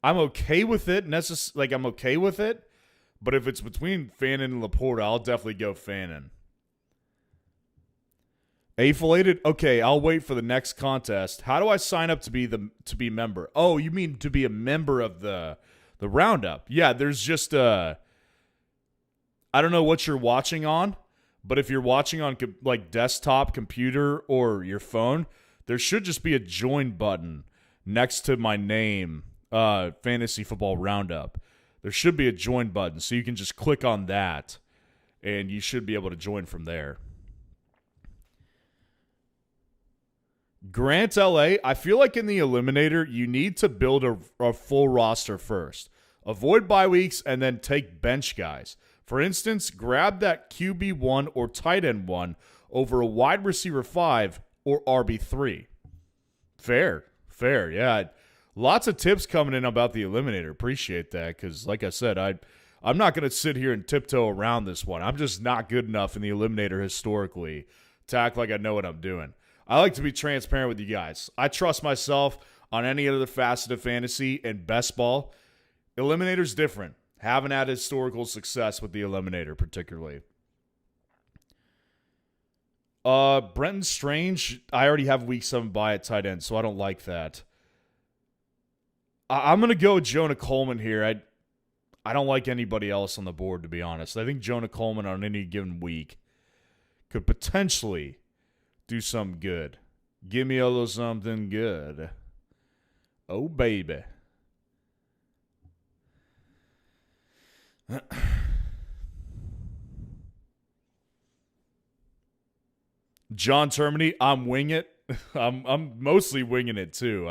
I'm okay with it. I'm okay with it, but if it's between Fannin and Laporta, I'll definitely go Fannin. Affiliated? Okay, I'll wait for the next contest. How do I sign up to be a member? Oh, you mean to be a member of the roundup? Yeah, there's just I don't know what you're watching on, but if you're watching on like desktop, computer, or your phone, there should just be a join button next to my name, Fantasy Football Roundup. There should be a join button, so you can just click on that, and you should be able to join from there. Grant LA, I feel like in the Eliminator, you need to build a full roster first. Avoid bye weeks and then take bench guys. For instance, grab that QB1 or tight end 1 over a wide receiver 5 or RB3. Fair, yeah. Lots of tips coming in about the Eliminator. Appreciate that because, like I said, I'm not going to sit here and tiptoe around this one. I'm just not good enough in the Eliminator historically to act like I know what I'm doing. I like to be transparent with you guys. I trust myself on any other facet of fantasy and best ball. Eliminator's different. Haven't had historical success with the Eliminator particularly. Brenton Strange, I already have week 7 bye at tight end, so I don't like that. I'm going to go with Jonah Coleman here. I don't like anybody else on the board, to be honest. I think Jonah Coleman on any given week could potentially do some good. Give me a little something good. Oh, baby. John Termini, I'm winging it. I'm mostly winging it, too.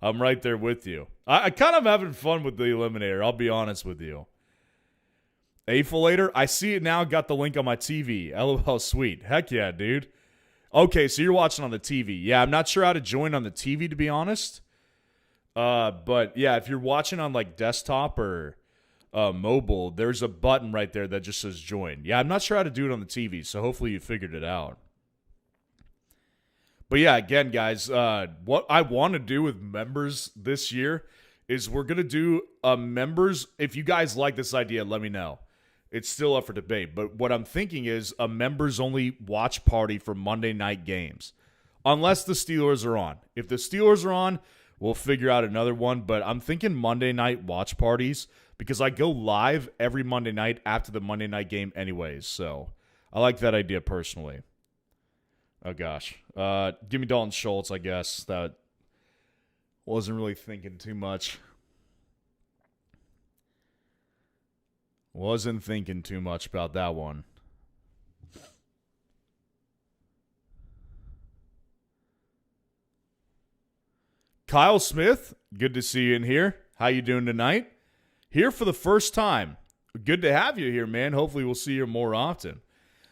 I'm right there with you. I kind of having fun with the Eliminator, I'll be honest with you. Affiliator, I see it now. Got the link on my TV. LOL, sweet. Heck yeah, dude. Okay, so you're watching on the TV. Yeah, I'm not sure how to join on the TV, to be honest. But yeah, if you're watching on like desktop or mobile, there's a button right there that just says join. Yeah, I'm not sure how to do it on the TV, so hopefully you figured it out. But yeah, again, guys, what I want to do with members this year is we're going to do members. If you guys like this idea, let me know. It's still up for debate. But what I'm thinking is a members-only watch party for Monday night games. Unless the Steelers are on. If the Steelers are on, we'll figure out another one. But I'm thinking Monday night watch parties because I go live every Monday night after the Monday night game anyways. So I like that idea personally. Oh, gosh. Give me Dalton Schultz, I guess. That wasn't really thinking too much. Wasn't thinking too much about that one. Kyle Smith, good to see you in here. How you doing tonight? Here for the first time. Good to have you here, man. Hopefully we'll see you more often.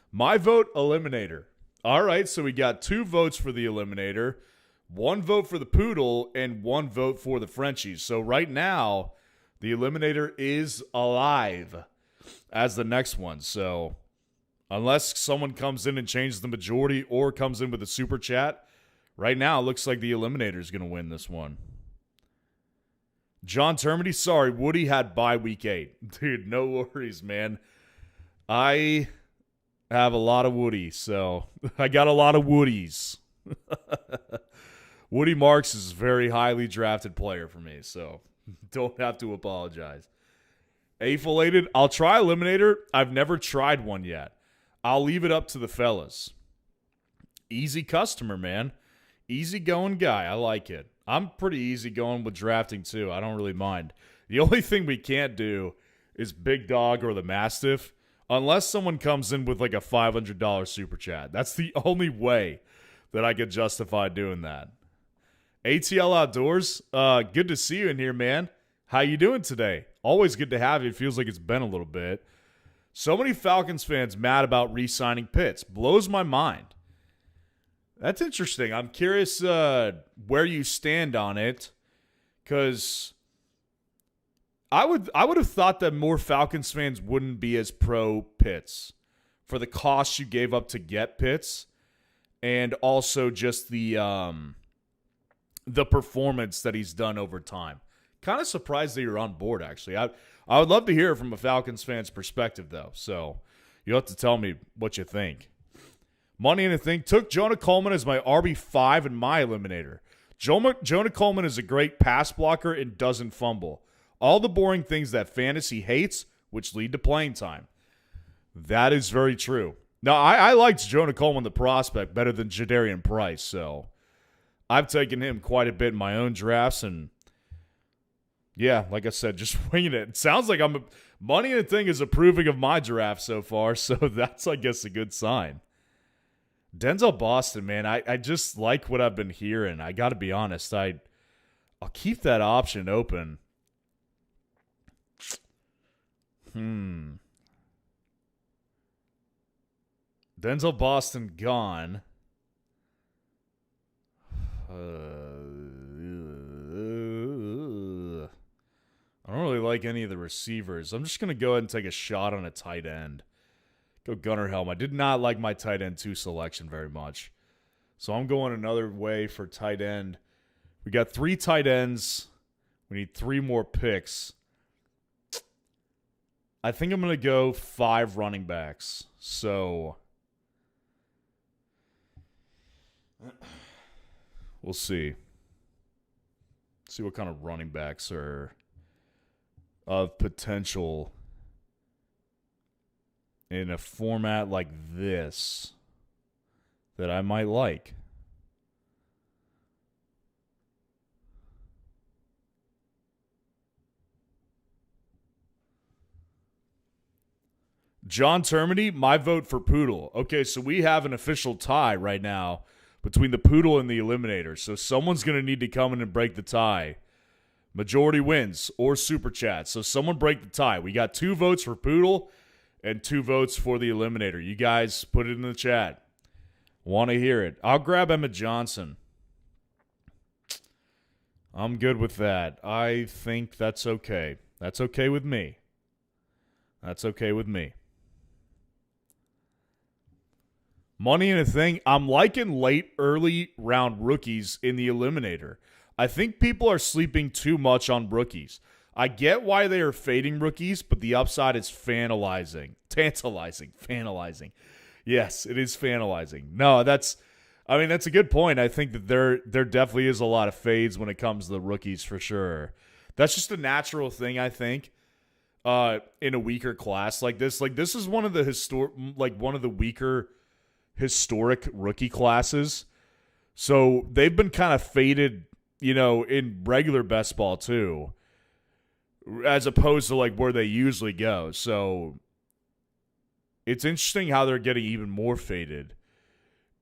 My vote, Eliminator. All right, so we got 2 votes for the Eliminator, 1 vote for the Poodle, and 1 vote for the Frenchies. So right now, the Eliminator is alive as the next one. So unless someone comes in and changes the majority or comes in with a super chat, right now it looks like the Eliminator is going to win this one. John Termini, sorry, Woody had bye week 8. Dude, no worries, man. I have a lot of Woodies, so I got a lot of Woodies. Woody Marks is a very highly drafted player for me, so don't have to apologize. Affiliated, I'll try Eliminator. I've never tried one yet. I'll leave it up to the fellas. Easy customer, man. Easy going guy. I like it. I'm pretty easy going with drafting, too. I don't really mind. The only thing we can't do is Big Dog or the Mastiff unless someone comes in with like a $500 super chat. That's the only way that I could justify doing that. ATL Outdoors, good to see you in here, man. How you doing today? Always good to have you. It feels like it's been a little bit. So many Falcons fans mad about re-signing Pitts. Blows my mind. That's interesting. I'm curious where you stand on it, because I would have thought that more Falcons fans wouldn't be as pro Pitts for the cost you gave up to get Pitts, and also just the performance that he's done over time. Kind of surprised that you're on board, actually. I would love to hear it from a Falcons fan's perspective, though. So you'll have to tell me what you think. Money in a Thing. Took Jonah Coleman as my RB5 in my eliminator. Jonah Coleman is a great pass blocker and doesn't fumble. All the boring things that fantasy hates, which lead to playing time. That is very true. Now, I liked Jonah Coleman, the prospect, better than Jadarian Price, so I've taken him quite a bit in my own drafts, and yeah, like I said, just winging it. It sounds like Money in a Thing is approving of my draft so far, so that's, I guess, a good sign. Denzel Boston, man, I just like what I've been hearing. I got to be honest. I'll keep that option open. Denzel Boston gone. I don't really like any of the receivers. I'm just going to go ahead and take a shot on a tight end. Go Gunnar Helm. I did not like my tight end 2 selection very much. So I'm going another way for tight end. We got 3 tight ends. We need 3 more picks. I think I'm going to go 5 running backs. So we'll see. See what kind of running backs are of potential in a format like this that I might like. John Termody, my vote for Poodle. Okay, so we have an official tie right now between the Poodle and the Eliminator. So someone's going to need to come in and break the tie. Majority wins or Super Chat. So someone break the tie. We got 2 votes for Poodle and 2 votes for the Eliminator. You guys put it in the chat. Want to hear it. I'll grab Emmett Johnson. I'm good with that. I think that's okay. That's okay with me. That's okay with me. Money in a Thing. I'm liking late, early round rookies in the Eliminator. I think people are sleeping too much on rookies. I get why they are fading rookies, but the upside is tantalizing. Yes, it is tantalizing. No, that's a good point. I think that there definitely is a lot of fades when it comes to the rookies for sure. That's just a natural thing, I think, in a weaker class like this. Like, this is one of the weaker historic rookie classes. So they've been kind of faded, in regular best ball too, as opposed to like where they usually go. So it's interesting how they're getting even more faded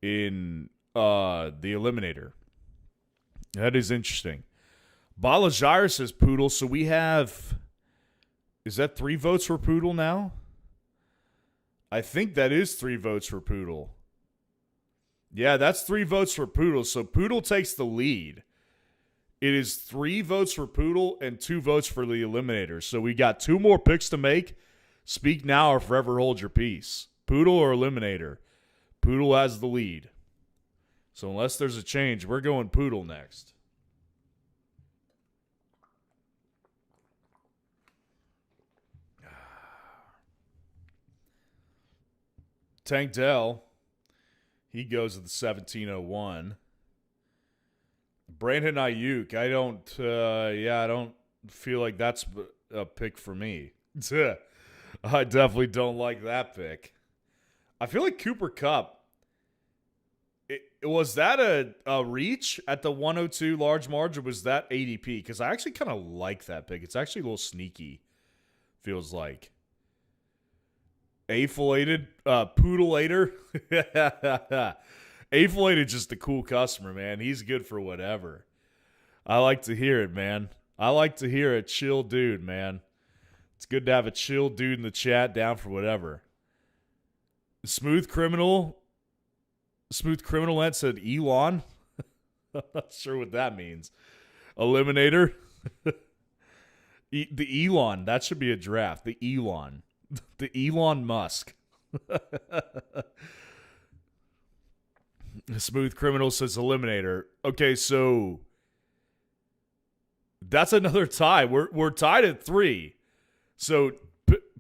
in the Eliminator. That is interesting. Balajair says Poodle. So we have, is that 3 votes for Poodle now? I think that is 3 votes for Poodle. Yeah, that's 3 votes for Poodle. So Poodle takes the lead. It is 3 votes for Poodle and 2 votes for the Eliminator. So we got 2 more picks to make. Speak now or forever hold your peace. Poodle or Eliminator. Poodle has the lead. So unless there's a change, we're going Poodle next. Tank Dell. He goes to the 1701. Brandon Ayuk. I don't feel like that's a pick for me. I definitely don't like that pick. I feel like Cooper Kupp Was that a reach at the 102 large margin? Was that ADP? Because I actually kind of like that pick. It's actually a little sneaky, feels like. Affiliated, Poodleator. Affiliated, just a cool customer, man. He's good for whatever. I like to hear it, man. I like to hear a chill dude, man. It's good to have a chill dude in the chat, down for whatever. Smooth Criminal Ant said Elon. I'm not sure what that means. Eliminator. The Elon. That should be a draft. The Elon. The Elon Musk. Smooth Criminal says Eliminator. Okay, so that's another tie. We're tied at 3. So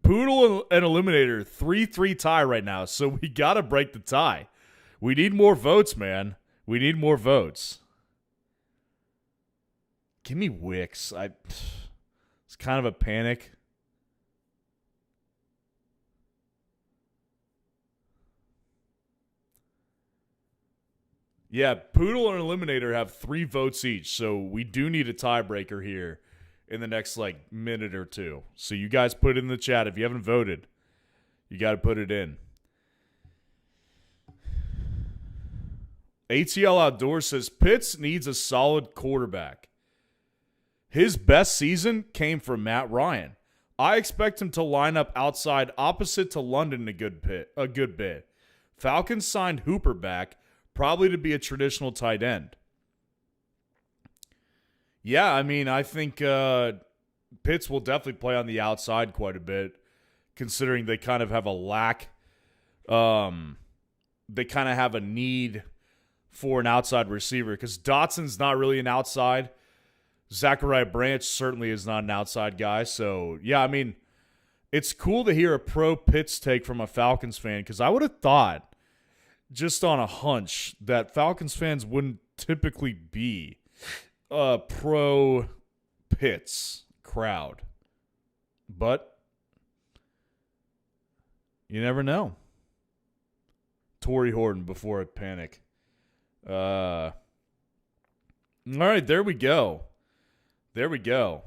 Poodle and Eliminator 3-3 tie right now. So we gotta break the tie. We need more votes, man. We need more votes. Give me Wicks. It's kind of a panic. Yeah, Poodle and Eliminator have 3 votes each, so we do need a tiebreaker here in the next, minute or two. So you guys put it in the chat. If you haven't voted, you got to put it in. ATL Outdoors says Pitts needs a solid quarterback. His best season came from Matt Ryan. I expect him to line up outside opposite to London a good bit. Falcons signed Hooper back, probably to be a traditional tight end. Yeah, I mean, I think Pitts will definitely play on the outside quite a bit, considering they kind of have a lack. They kind of have a need for an outside receiver because Dotson's not really an outside. Zachariah Branch certainly is not an outside guy. So, yeah, I mean, it's cool to hear a pro Pitts take from a Falcons fan because I would have thought, just on a hunch, that Falcons fans wouldn't typically be a pro Pitts crowd. But you never know. Torrey Horton before I panic. All right, there we go. There we go.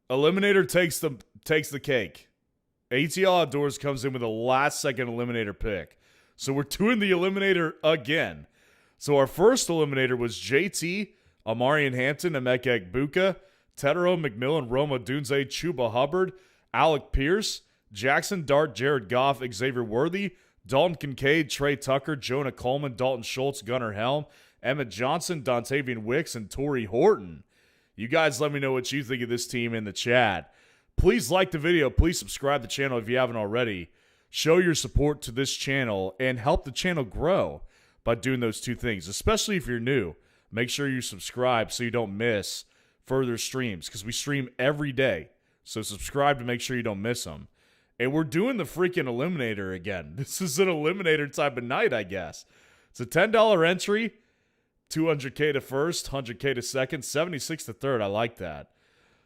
Eliminator takes the cake. ATL Outdoors comes in with a last-second Eliminator pick. So we're doing the Eliminator again. So our first Eliminator was JT, Amarian Hampton, Emeka Egbuka, Tetero, McMillan, Roma Dunze, Chuba Hubbard, Alec Pierce, Jackson Dart, Jared Goff, Xavier Worthy, Dalton Kincaid, Trey Tucker, Jonah Coleman, Dalton Schultz, Gunnar Helm, Emmett Johnson, Dontavian Wicks, and Torrey Horton. You guys let me know what you think of this team in the chat. Please like the video. Please subscribe to the channel if you haven't already. Show your support to this channel and help the channel grow by doing those two things, especially if you're new. Make sure you subscribe so you don't miss further streams because we stream every day. So subscribe to make sure you don't miss them. And we're doing the freaking Eliminator again. This is an Eliminator type of night, I guess. It's a $10 entry, 200K to first, 100K to second, 76 to third. I like that.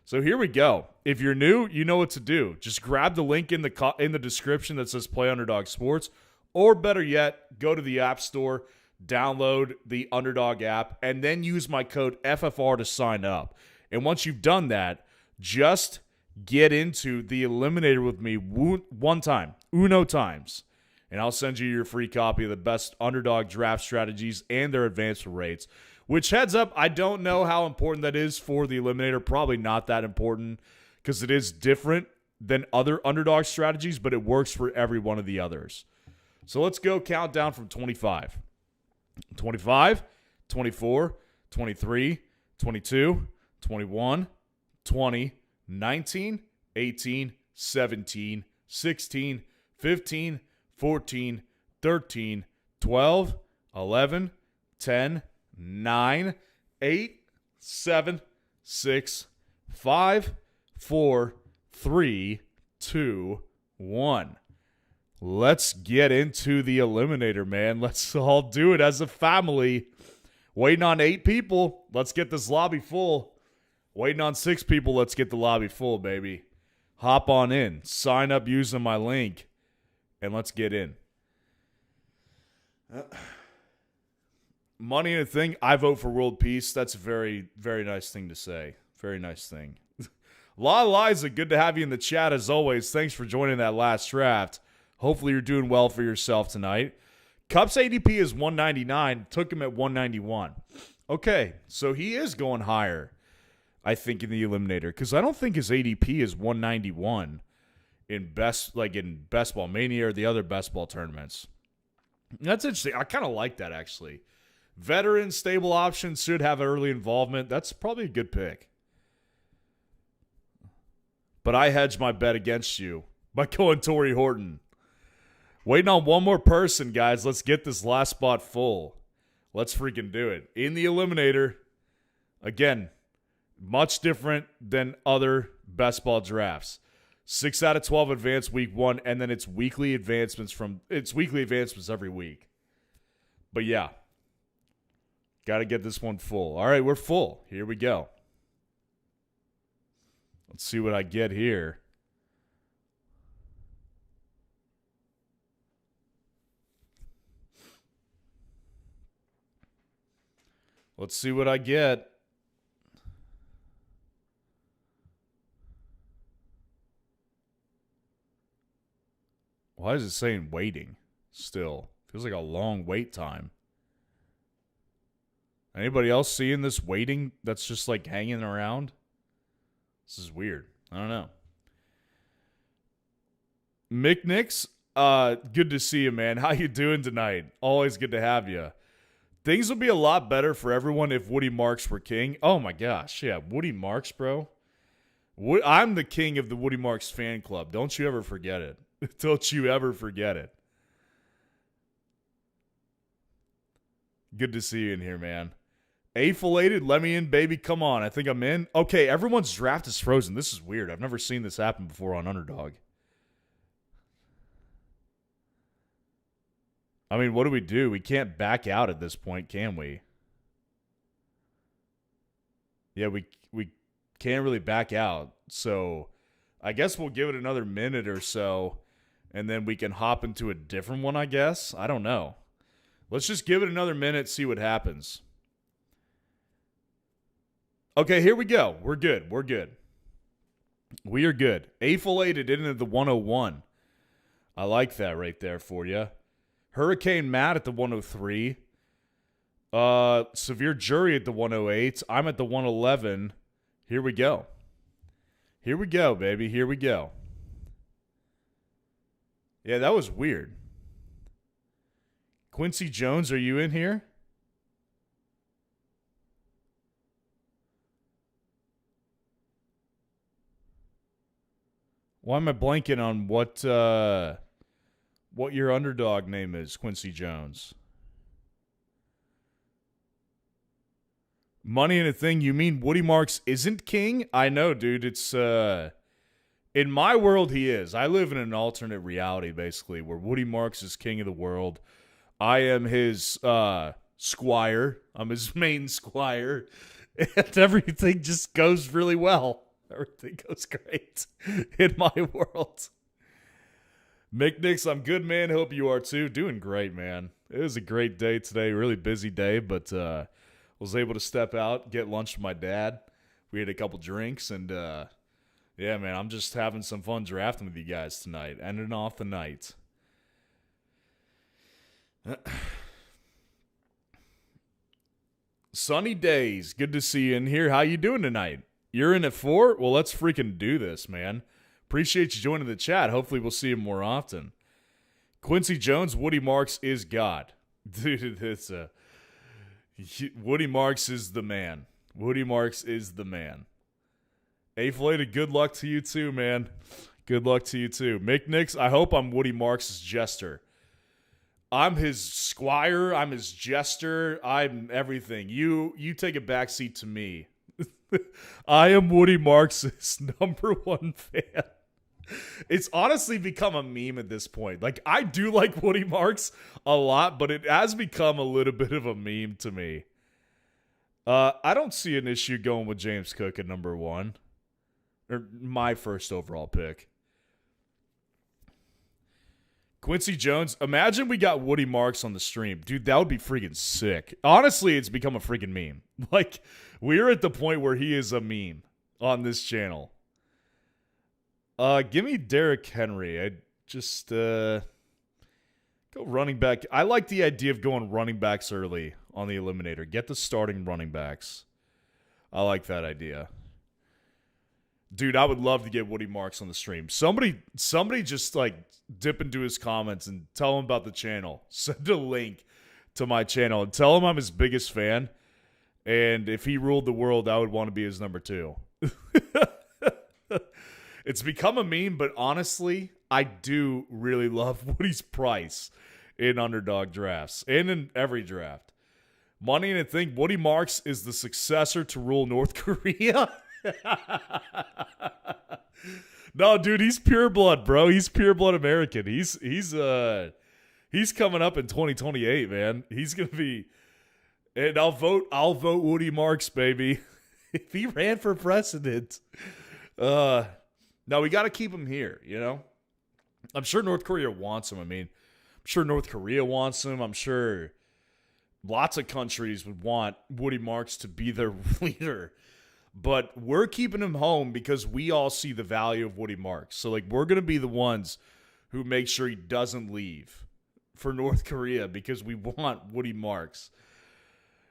So here we go. If you're new, you know what to do. Just grab the link in the description that says Play Underdog Sports, or better yet, go to the App Store, download the Underdog app, and then use my code FFR to sign up. And once you've done that, just get into the Eliminator with me one time, uno times, and I'll send you your free copy of the best Underdog draft strategies and their advancement rates. Which, heads up, I don't know how important that is for the Eliminator. Probably not that important because it is different than other Underdog strategies, but it works for every one of the others. So let's go count down from 25. 25, 24, 23, 22, 21, 20, 19, 18, 17, 16, 15, 14, 13, 12, 11, 10, 9, 8, 7, 6, 5, 4, 3, 2, 1. Let's get into the Eliminator, man. Let's all do it as a family. Waiting on 8 people. Let's get this lobby full. Waiting on 6 people. Let's get the lobby full, baby. Hop on in. Sign up using my link. And let's get in. Money and a thing. I vote for world peace. That's a very, very nice thing to say. Very nice thing. La Liza, good to have you in the chat as always. Thanks for joining that last draft. Hopefully you're doing well for yourself tonight. Cup's ADP is 199. Took him at 191. Okay, so he is going higher, I think, in the Eliminator. Because I don't think his ADP is 191 in best ball mania or the other best ball tournaments. That's interesting. I kind of like that, actually. Veteran, stable options should have early involvement. That's probably a good pick. But I hedged my bet against you by going Torrey Horton. Waiting on one more person, guys. Let's get this last spot full. Let's freaking do it. In the Eliminator, again, much different than other best ball drafts. 6 out of 12 advanced week 1, and then it's weekly advancements every week. But yeah, got to get this one full. All right, we're full. Here we go. Let's see what I get here. Let's see what I get. Why is it saying waiting still? Feels like a long wait time. Anybody else seeing this waiting that's just like hanging around? This is weird. I don't know. Mick Nix, good to see you, man. How you doing tonight? Always good to have you. Things would be a lot better for everyone if Woody Marks were king. Oh my gosh, yeah, Woody Marks, bro. I'm the king of the Woody Marks fan club. Don't you ever forget it. Don't you ever forget it. Good to see you in here, man. A-filated, let me in, baby. Come on, I think I'm in. Okay, everyone's draft is frozen. This is weird. I've never seen this happen before on Underdog. I mean, what do? We can't back out at this point, can we? Yeah, we can't really back out. So I guess we'll give it another minute or so, and then we can hop into a different one, I guess. I don't know. Let's just give it another minute, see what happens. Okay, here we go. We're good. We are good. A-filated into the 101. I like that right there for you. Hurricane Matt at the 103. Severe Jury at the 108. I'm at the 111. Here we go. Here we go, baby. Here we go. Yeah, that was weird. Quincy Jones, are you in here? Why am I blanking on what your underdog name is, Quincy Jones? Money and a thing, you mean Woody Marks isn't king? I know, dude. It's in my world he is. I live in an alternate reality, basically, where Woody Marks is king of the world. I am his squire. I'm his main squire. And everything just goes really well. Everything goes great in my world. Mick Nix, I'm good, man. Hope you are too. Doing great, man. It was a great day today. Really busy day, but was able to step out, get lunch with my dad. We had a couple drinks, and yeah, man, I'm just having some fun drafting with you guys tonight. Ending off the night. Sunny days. Good to see you in here. How you doing tonight? You're in at 4? Well, let's freaking do this, man. Appreciate you joining the chat. Hopefully we'll see you more often. Quincy Jones, Woody Marks is God. Dude, it's Woody Marks is the man. Woody Marks is the man. A-filated, good luck to you too, man. Good luck to you too. Mick Nix, I hope I'm Woody Marks' jester. I'm his squire. I'm his jester. I'm everything. You take a backseat to me. I am Woody Marks' #1 fan. It's honestly become a meme at this point. Like, I do like Woody Marks a lot, but it has become a little bit of a meme to me. I don't see an issue going with James Cook at #1. Or my first overall pick. Quincy Jones, imagine we got Woody Marks on the stream. Dude, that would be freaking sick. Honestly, it's become a freaking meme. Like, we're at the point where he is a meme on this channel. Give me Derrick Henry. I just go running back. I like the idea of going running backs early on the Eliminator. Get the starting running backs. I like that idea. Dude, I would love to get Woody Marks on the stream. Somebody just like dip into his comments and tell him about the channel. Send a link to my channel and tell him I'm his biggest fan. And if he ruled the world, I would want to be his number 2. It's become a meme, but honestly, I do really love Woody's price in underdog drafts and in every draft. Money and I think Woody Marks is the successor to rule North Korea. No, dude, he's pure blood, bro. He's pure blood American. He's coming up in 2028, man. He's gonna be, and I'll vote Woody Marks, baby. If he ran for president. No, we got to keep him here, you know? I'm sure North Korea wants him. I mean, I'm sure North Korea wants him. I'm sure lots of countries would want Woody Marks to be their leader. But we're keeping him home because we all see the value of Woody Marks. So, like, we're going to be the ones who make sure he doesn't leave for North Korea because we want Woody Marks.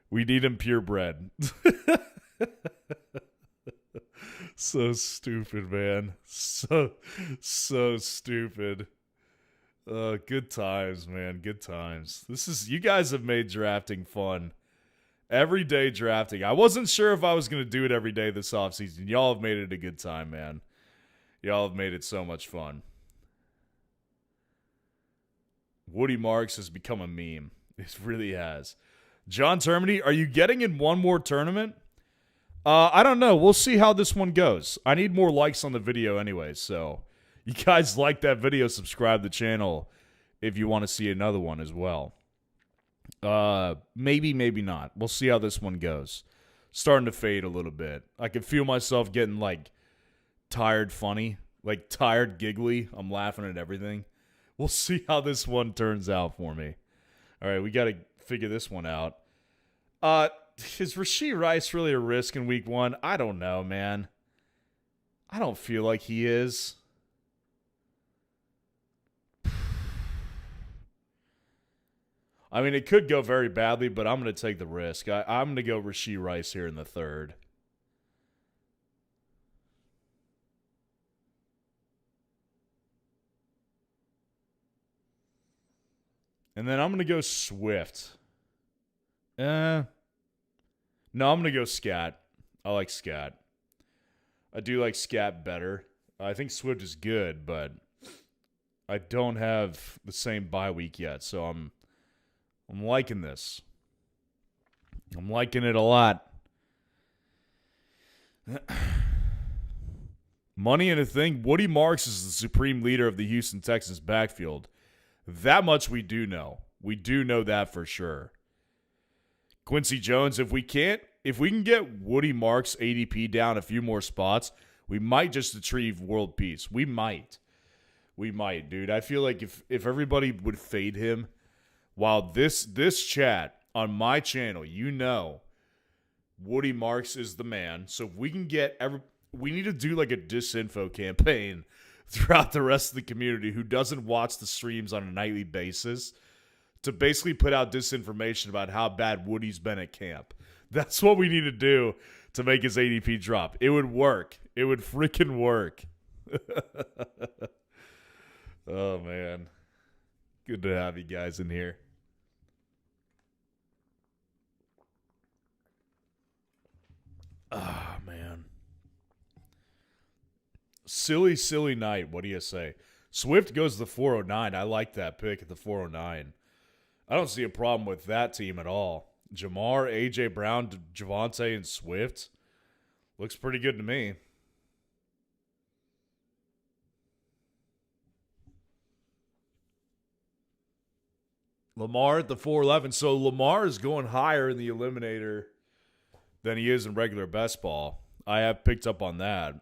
We need him purebred. So stupid, man. So stupid. Good times, man. Good times. You guys have made drafting fun. Everyday drafting. I wasn't sure if I was going to do it every day this offseason. Y'all have made it a good time, man. Y'all have made it so much fun. Woody Marks has become a meme. It really has. John Termini, are you getting in one more tournament? I don't know. We'll see how this one goes. I need more likes on the video anyway, so you guys like that video, subscribe to the channel if you want to see another one as well. Maybe not. We'll see how this one goes. Starting to fade a little bit. I can feel myself getting, like, tired funny. Like, tired giggly. I'm laughing at everything. We'll see how this one turns out for me. All right, we got to figure this one out. Is Rashee Rice really a risk in week 1? I don't know, man. I don't feel like he is. I mean, it could go very badly, but I'm going to take the risk. I'm going to go Rashee Rice here in the 3rd. And then I'm going to go Swift. No, I'm going to go Scat. I like Scat. I do like Scat better. I think Swift is good, but I don't have the same bye week yet, so I'm liking this. I'm liking it a lot. Money and a thing. Woody Marks is the supreme leader of the Houston Texans backfield. That much we do know. We do know that for sure. Quincy Jones, if we can get Woody Marks' ADP down a few more spots, we might just achieve world peace. We might, dude. I feel like if everybody would fade him, while this chat on my channel, you know, Woody Marks is the man. So if we can get we need to do like a disinfo campaign throughout the rest of the community who doesn't watch the streams on a nightly basis, to basically put out disinformation about how bad Woody's been at camp. That's what we need to do to make his ADP drop. It would work. It would freaking work. Oh, man. Good to have you guys in here. Oh, man. Silly night. What do you say? Swift goes to the 409. I like that pick at the 409. I don't see a problem with that team at all. Jamar, A.J. Brown, Javonte, and Swift. Looks pretty good to me. Lamar at the 411. So Lamar is going higher in the Eliminator than he is in regular best ball. I have picked up on that.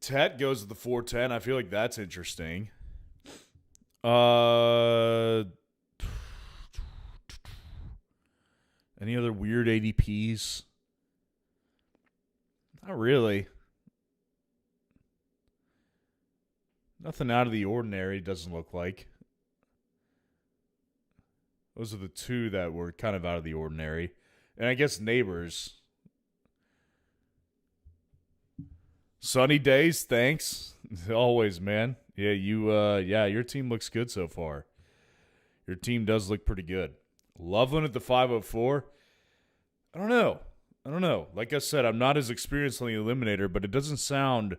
Tet goes to the 410. I feel like that's interesting. Any other weird ADPs? Not really. Nothing out of the ordinary, doesn't look like. Those are the two that were kind of out of the ordinary. And I guess neighbors. Sunny days, thanks. Always, man. Yeah, your team looks good so far. Your team does look pretty good. Loveland at the 504. I don't know. Like I said, I'm not as experienced on the Eliminator, but it doesn't sound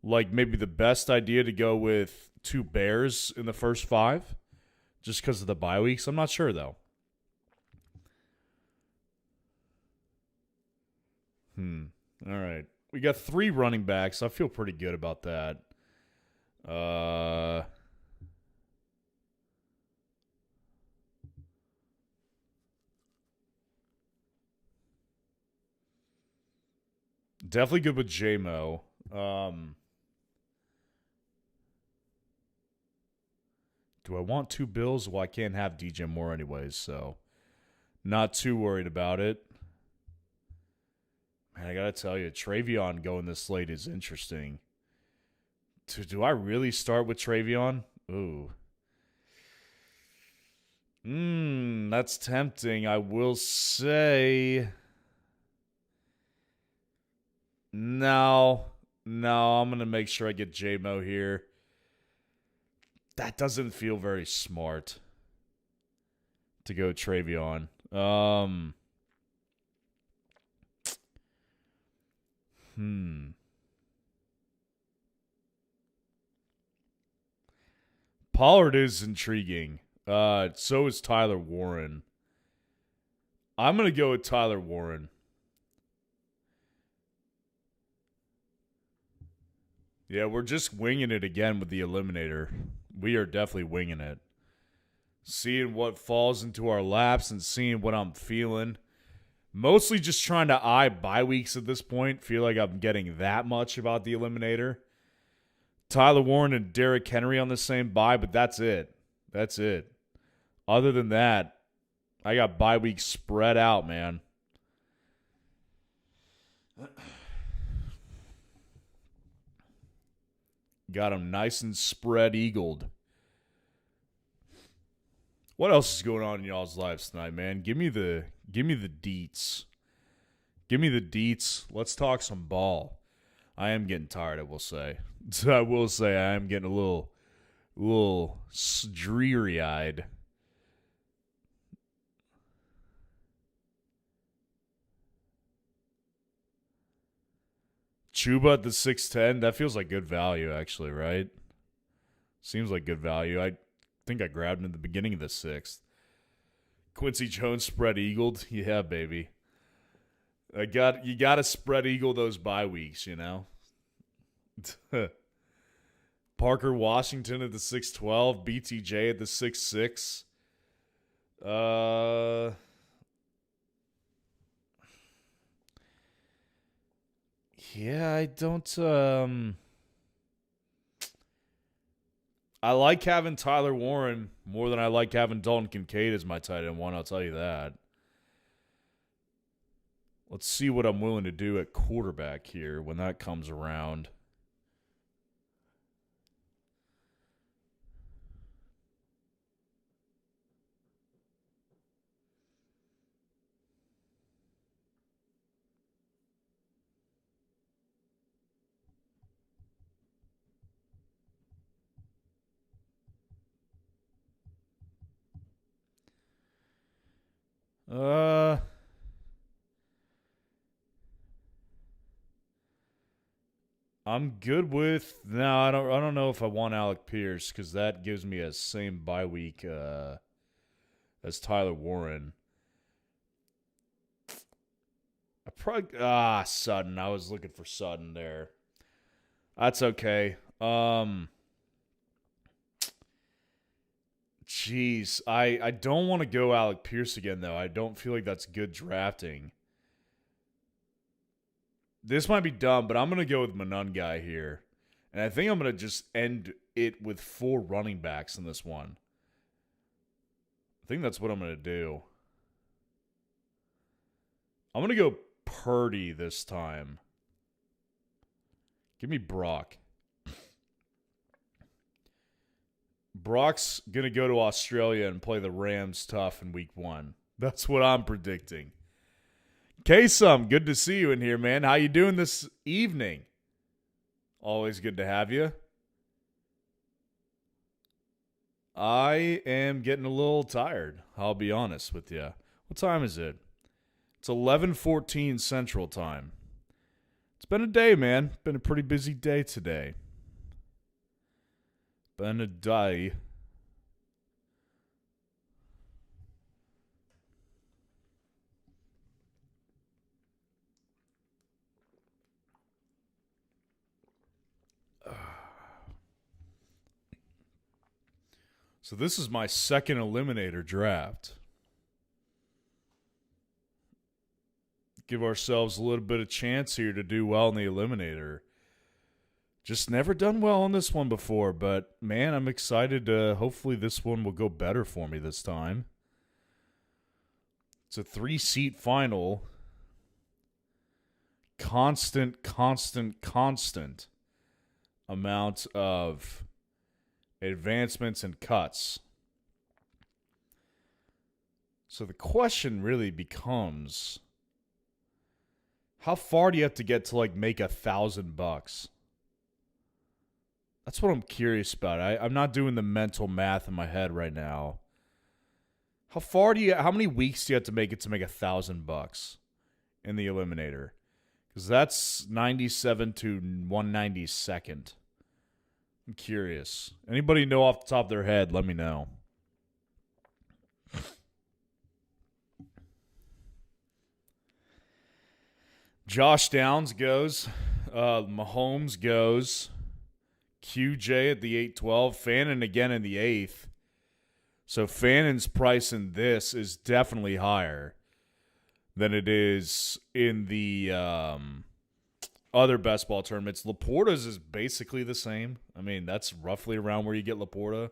like maybe the best idea to go with 2 Bears in the first 5 just because of the bye weeks. I'm not sure, though. All right. We got 3 running backs. I feel pretty good about that. Definitely good with J-Mo. Do I want 2 Bills? Well, I can't have DJ Moore anyways, so not too worried about it. Man, I gotta tell you, Travion going this slate is interesting. Do I really start with Travion? Ooh. That's tempting. I will say... No, I'm going to make sure I get J-Mo here. That doesn't feel very smart to go Travion. Pollard is intriguing. So is Tyler Warren. I'm going to go with Tyler Warren. Yeah, we're just winging it again with the Eliminator. We are definitely winging it. Seeing what falls into our laps and seeing what I'm feeling. Mostly just trying to eye bye weeks at this point. Feel like I'm getting that much about the Eliminator. Tyler Warren and Derrick Henry on the same bye, but that's it. That's it. Other than that, I got bye weeks spread out, man. Got him nice and spread eagled. What else is going on in y'all's lives tonight, man? Give me the deets. Give me the deets. Let's talk some ball. I am getting tired, I will say. I will say I am getting a little dreary-eyed. Chuba at the 610, that feels like good value, actually, right? Seems like good value. I think I grabbed him at the beginning of the 6th. Quincy Jones spread eagled. Yeah, baby. You got to spread eagle those bye weeks, you know? Parker Washington at the 612, BTJ at the 6-6. Yeah, I don't I like having Tyler Warren more than I like having Dalton Kincaid as my tight end one, I'll tell you that. Let's see what I'm willing to do at quarterback here when that comes around. I'm good with no. I don't know if I want Alec Pierce because that gives me a same bye week as Tyler Warren. I probably Sutton. I was looking for Sutton there. That's okay. Jeez, I don't want to go Alec Pierce again though. I don't feel like that's good drafting. This might be dumb, but I'm going to go with Monungai here. And I think I'm going to just end it with 4 running backs in this one. I think that's what I'm going to do. I'm going to go Purdy this time. Give me Brock. Brock's going to go to Australia and play the Rams tough in week 1. That's what I'm predicting. K-Sum, good to see you in here, man. How you doing this evening? Always good to have you. I am getting a little tired, I'll be honest with you. What time is it? It's 11:14 Central Time. It's been a day, man. Been a pretty busy day today. Been a day. So this is my second Eliminator draft. Give ourselves a little bit of chance here to do well in the Eliminator. Just never done well on this one before, but man, I'm excited to hopefully this one will go better for me this time. It's a 3-seat final. Constant amount of advancements and cuts. So the question really becomes, how far do you have to get to like make $1,000? That's what I'm curious about. I'm not doing the mental math in my head right now. How many weeks do you have to make it to make $1,000 in the Eliminator? Because that's 97 to 192nd. I'm curious. Anybody know off the top of their head, let me know. Josh Downs goes. Mahomes goes. QJ at the 8-12. Fannin again in the 8th. So Fannin's price in this is definitely higher than it is in the other best ball tournaments. Laporta's is basically the same. I mean, that's roughly around where you get Laporta.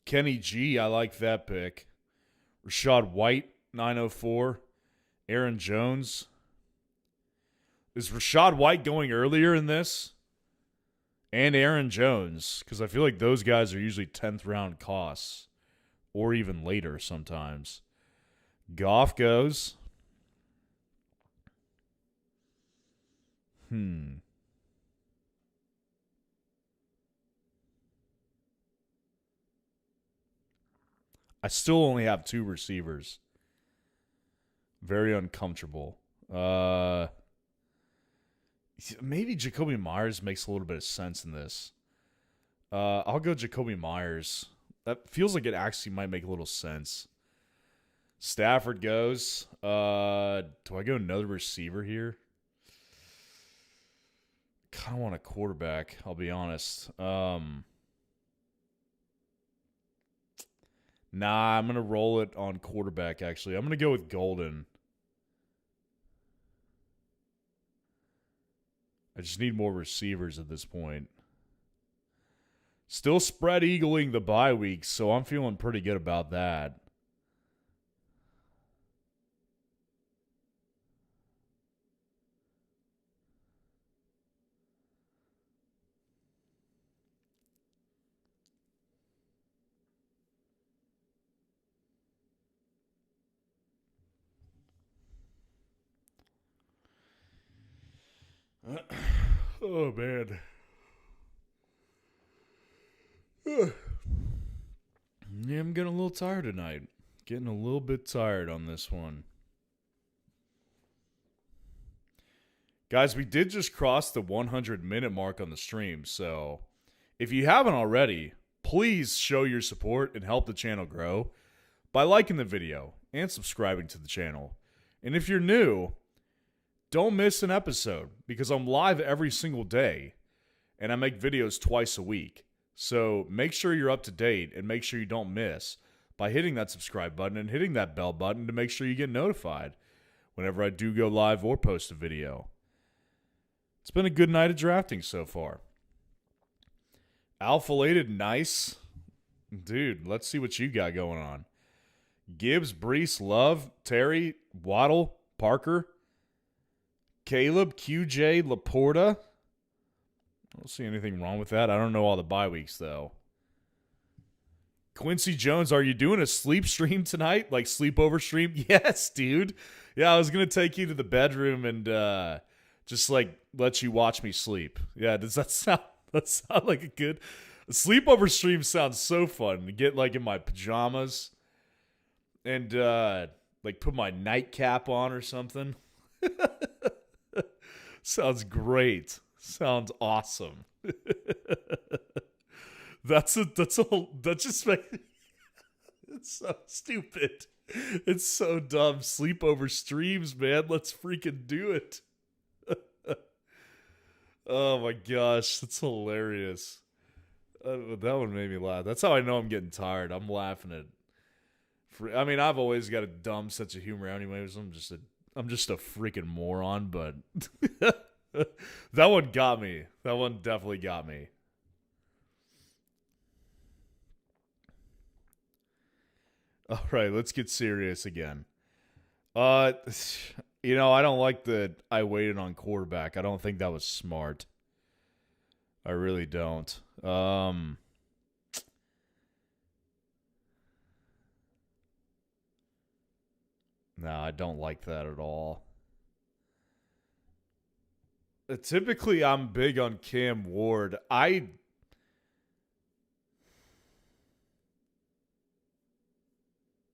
Kenny G, I like that pick. Rashad White, 904. Aaron Jones. Is Rashad White going earlier in this? And Aaron Jones, because I feel like those guys are usually 10th round costs, or even later sometimes. Goff goes. I still only have 2 receivers. Very uncomfortable. Maybe Jacoby Myers makes a little bit of sense in this. I'll go Jacoby Myers. That feels like it actually might make a little sense. Stafford goes. Do I go another receiver here? Kind of want a quarterback, I'll be honest. Nah, I'm going to roll it on quarterback, actually. I'm going to go with Golden. I just need more receivers at this point. Still spread eagling the bye week, so I'm feeling pretty good about that. Oh, man. Yeah, I'm getting a little tired tonight. Getting a little bit tired on this one. Guys, we did just cross the 100-minute mark on the stream, so if you haven't already, please show your support and help the channel grow by liking the video and subscribing to the channel. And if you're new, don't miss an episode because I'm live every single day and I make videos twice a week. So make sure you're up to date and make sure you don't miss. by hitting that subscribe button and hitting that bell button to make sure you get notified whenever I do go live or post a video. It's been a good night of drafting so far. Alpha-lated, nice. Dude, let's see what you got going on. Gibbs, Brees, Love, Terry, Waddle, Parker, Caleb, QJ, Laporta. I don't see anything wrong with that. I don't know all the bye weeks, though. Quincy Jones, are you doing a sleep stream tonight? Like sleepover stream? Yes, dude. Yeah, I was going to take you to the bedroom and just like let you watch me sleep. Yeah, does that sound like a good sleepover stream? Sounds so fun to get like in my pajamas and like put my nightcap on or something. Sounds great. Sounds awesome. That just makes it's so stupid. It's so dumb. Sleepover streams, man. Let's freaking do it. Oh my gosh, that's hilarious. That one made me laugh. That's how I know I'm getting tired. I'm laughing at. I mean, I've always got a dumb sense of humor, anyways. I'm just a freaking moron. But that one got me. That one definitely got me. All right, let's get serious again. I don't like that I waited on quarterback. I don't think that was smart. I really don't. No, I don't like that at all. Typically, I'm big on Cam Ward.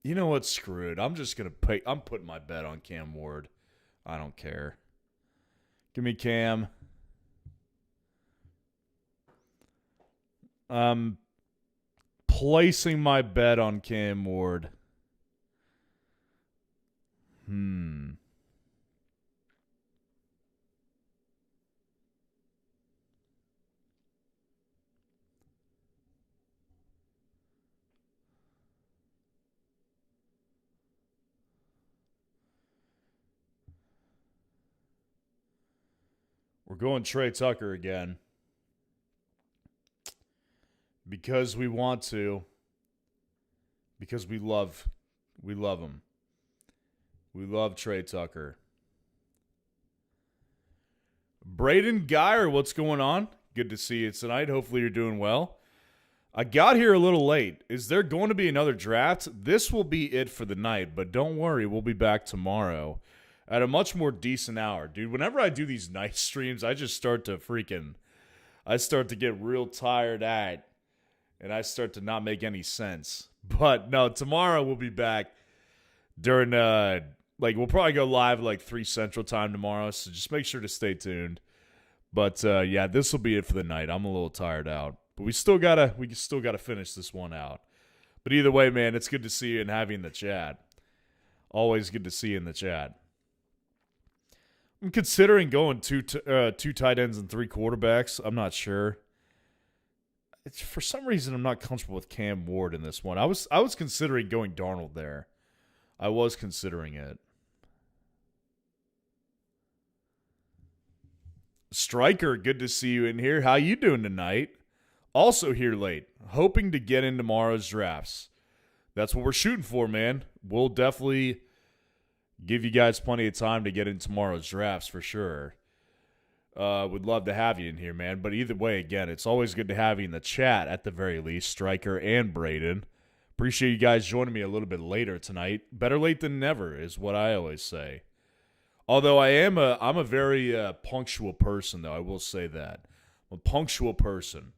You know what? Screw it. I'm just going to pay. I'm putting my bet on Cam Ward. I don't care. Give me Cam. I'm placing my bet on Cam Ward. We're going Trey Tucker again. Because we want to. Because we love him. We love Trey Tucker. Braden Geyer, what's going on? Good to see you tonight. Hopefully you're doing well. I got here a little late. Is there going to be another draft? This will be it for the night, but don't worry, we'll be back tomorrow at a much more decent hour. Dude, whenever I do these night streams, I start to get real tired and I start to not make any sense. But no, tomorrow we'll be back during, we'll probably go live like 3 Central Time tomorrow, so just make sure to stay tuned. But, yeah, this will be it for the night. I'm a little tired out. But we still gotta finish this one out. But either way, man, it's good to see you and have you in the chat. Always good to see you in the chat. I'm considering going two tight ends and 3 quarterbacks. I'm not sure. For some reason, I'm not comfortable with Cam Ward in this one. I was considering going Darnold there. I was considering it. Striker, good to see you in here. How you doing tonight? Also here late. Hoping to get in tomorrow's drafts. That's what we're shooting for, man. We'll definitely give you guys plenty of time to get in tomorrow's drafts for sure. Would love to have you in here, man. But either way, again, it's always good to have you in the chat at the very least, Striker and Braden. Appreciate you guys joining me a little bit later tonight. Better late than never is what I always say. Although I'm a very punctual person, though. I will say that. I'm a punctual person.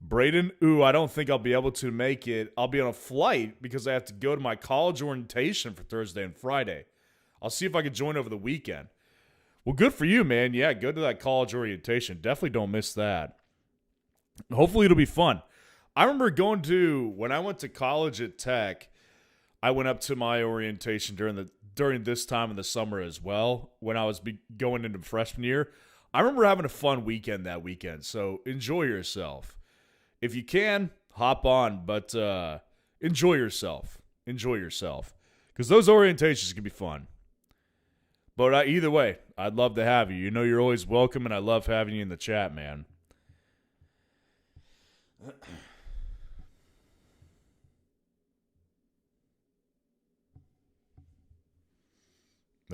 Braden, I don't think I'll be able to make it. I'll be on a flight because I have to go to my college orientation for Thursday and Friday. I'll see if I can join over the weekend. Well, good for you, man. Yeah, go to that college orientation. Definitely don't miss that. Hopefully it'll be fun. I remember when I went to college at Tech, I went up to my orientation during this time of the summer as well, when I was going into freshman year. I remember having a fun weekend that weekend, so enjoy yourself. If you can, hop on, but enjoy yourself. Enjoy yourself. Because those orientations can be fun. But either way, I'd love to have you. You know you're always welcome, and I love having you in the chat, man.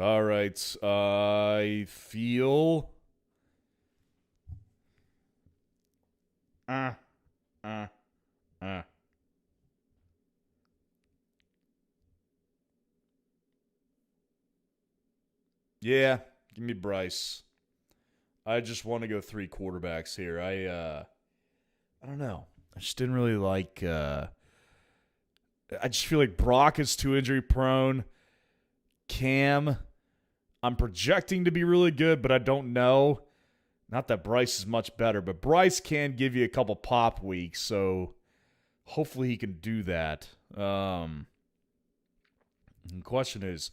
All right. I feel... Yeah, give me Bryce. I just want to go 3 quarterbacks here. I don't know. I just didn't really like I just feel like Brock is too injury prone. Cam, I'm projecting to be really good, but I don't know. Not that Bryce is much better, but Bryce can give you a couple pop weeks, so hopefully he can do that. The question is,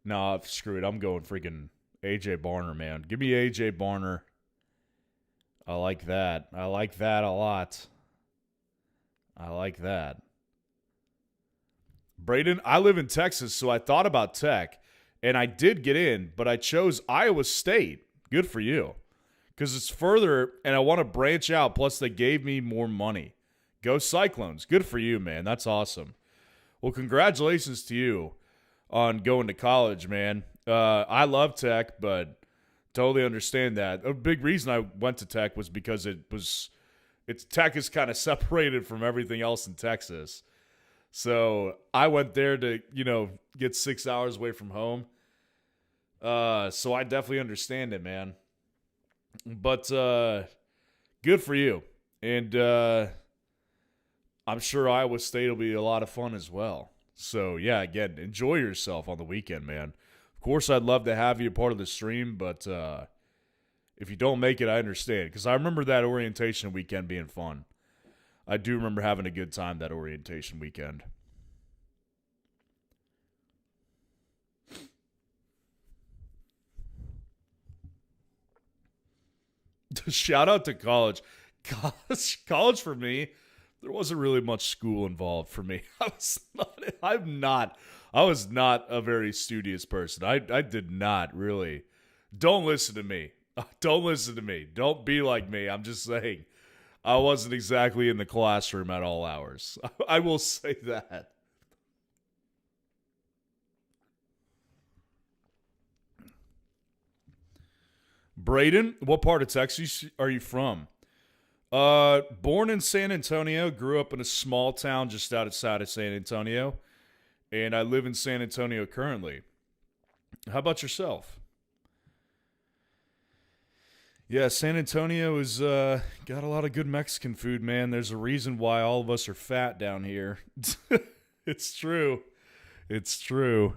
nah, screw it. I'm going freaking A.J. Barner, man. Give me A.J. Barner. I like that. I like that a lot. I like that. Braden, I live in Texas, so I thought about Tech, and I did get in, but I chose Iowa State. Good for you. Because it's further, and I want to branch out, plus they gave me more money. Go Cyclones. Good for you, man. That's awesome. Well, congratulations to you on going to college, man. I love Tech, but totally understand that. A big reason I went to Tech was because Tech is kind of separated from everything else in Texas. So I went there to, get 6 hours away from home. So I definitely understand it, man. But good for you. And I'm sure Iowa State will be a lot of fun as well. So, yeah, again, enjoy yourself on the weekend, man. Of course, I'd love to have you a part of the stream, but if you don't make it, I understand. Because I remember that orientation weekend being fun. I do remember having a good time that orientation weekend. Shout out to college. College for me, there wasn't really much school involved for me. I was not a very studious person. I did not really. Don't listen to me. Don't listen to me. Don't be like me. I'm just saying. I wasn't exactly in the classroom at all hours. I will say that. Braden, what part of Texas are you from? Born in San Antonio, grew up in a small town just outside of San Antonio, and I live in San Antonio currently. How about yourself? Yeah, San Antonio has got a lot of good Mexican food, man. There's a reason why all of us are fat down here. It's true. It's true.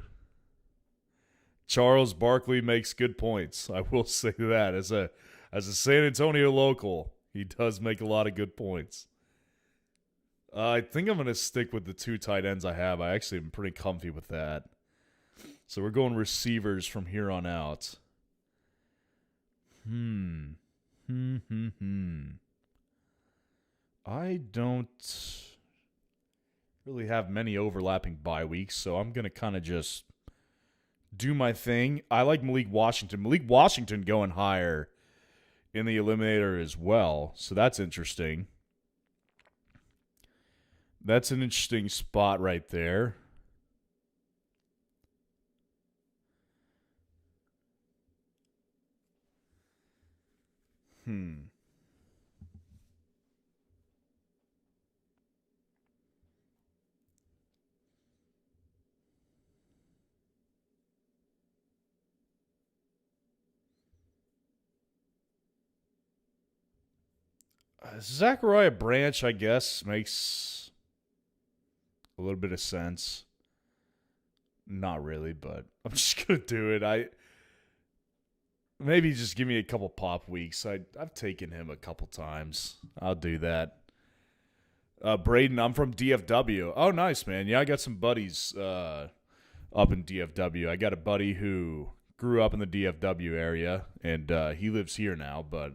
Charles Barkley makes good points. I will say that. As a San Antonio local, he does make a lot of good points. I think I'm going to stick with the 2 tight ends I have. I actually am pretty comfy with that. So we're going receivers from here on out. I don't really have many overlapping bye weeks, so I'm going to kind of just do my thing. I like Malik Washington. Malik Washington going higher in the eliminator as well, so that's interesting. That's an interesting spot right there. Zachariah Branch, I guess, makes a little bit of sense. Not really, but I'm just going to do it. Maybe just give me a couple pop weeks. I've taken him a couple times. I'll do that. Braden, I'm from DFW. Oh, nice, man. Yeah, I got some buddies up in DFW. I got a buddy who grew up in the DFW area, and he lives here now, but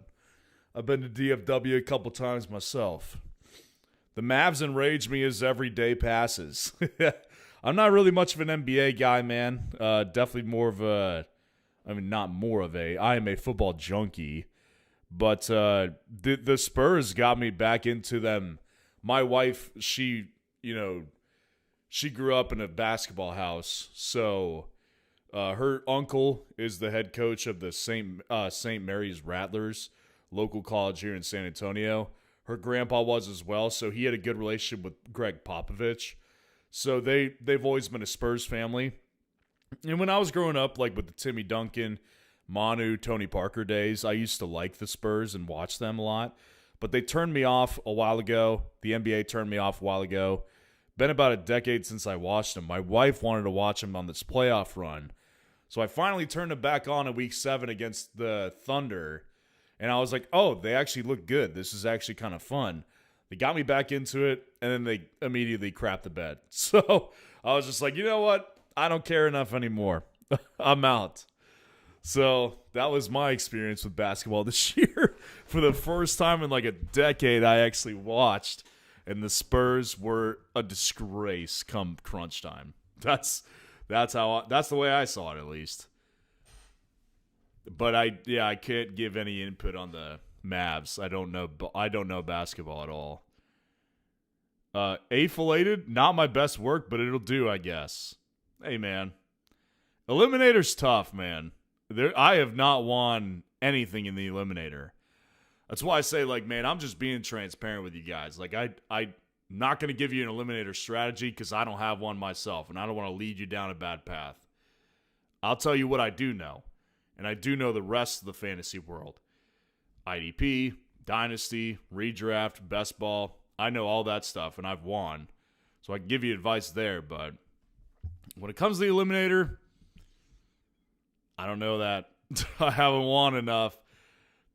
I've been to DFW a couple times myself. The Mavs enrage me as every day passes. I'm not really much of an NBA guy, man. Definitely more of a, I mean, not more of a, I am a football junkie. But the Spurs got me back into them. My wife, she grew up in a basketball house. So her uncle is the head coach of the St. Mary's Rattlers, local college here in San Antonio. Her grandpa was as well, so he had a good relationship with Greg Popovich. So they've always been a Spurs family. And when I was growing up, like with the Timmy Duncan, Manu, Tony Parker days, I used to like the Spurs and watch them a lot. But they turned me off a while ago. The NBA turned me off a while ago. Been about a decade since I watched them. My wife wanted to watch them on this playoff run. So I finally turned them back on in Week 7 against the Thunder. And I was like, oh, they actually look good. This is actually kind of fun. They got me back into it, and then they immediately crapped the bed. So I was just like, you know what? I don't care enough anymore. I'm out. So that was my experience with basketball this year. For the first time in like a decade, I actually watched, and the Spurs were a disgrace come crunch time. That's the way I saw it, at least. But I can't give any input on the Mavs. I don't know basketball at all. Affiliated, not my best work, but it'll do, I guess. Hey, man. Eliminator's tough, man. I have not won anything in the Eliminator. That's why I say, like, man, I'm just being transparent with you guys. Like, I'm not going to give you an Eliminator strategy because I don't have one myself, and I don't want to lead you down a bad path. I'll tell you what I do know, and I do know the rest of the fantasy world. IDP, Dynasty, Redraft, Best Ball. I know all that stuff, and I've won. So I can give you advice there, but when it comes to the Eliminator, I don't know that. I haven't won enough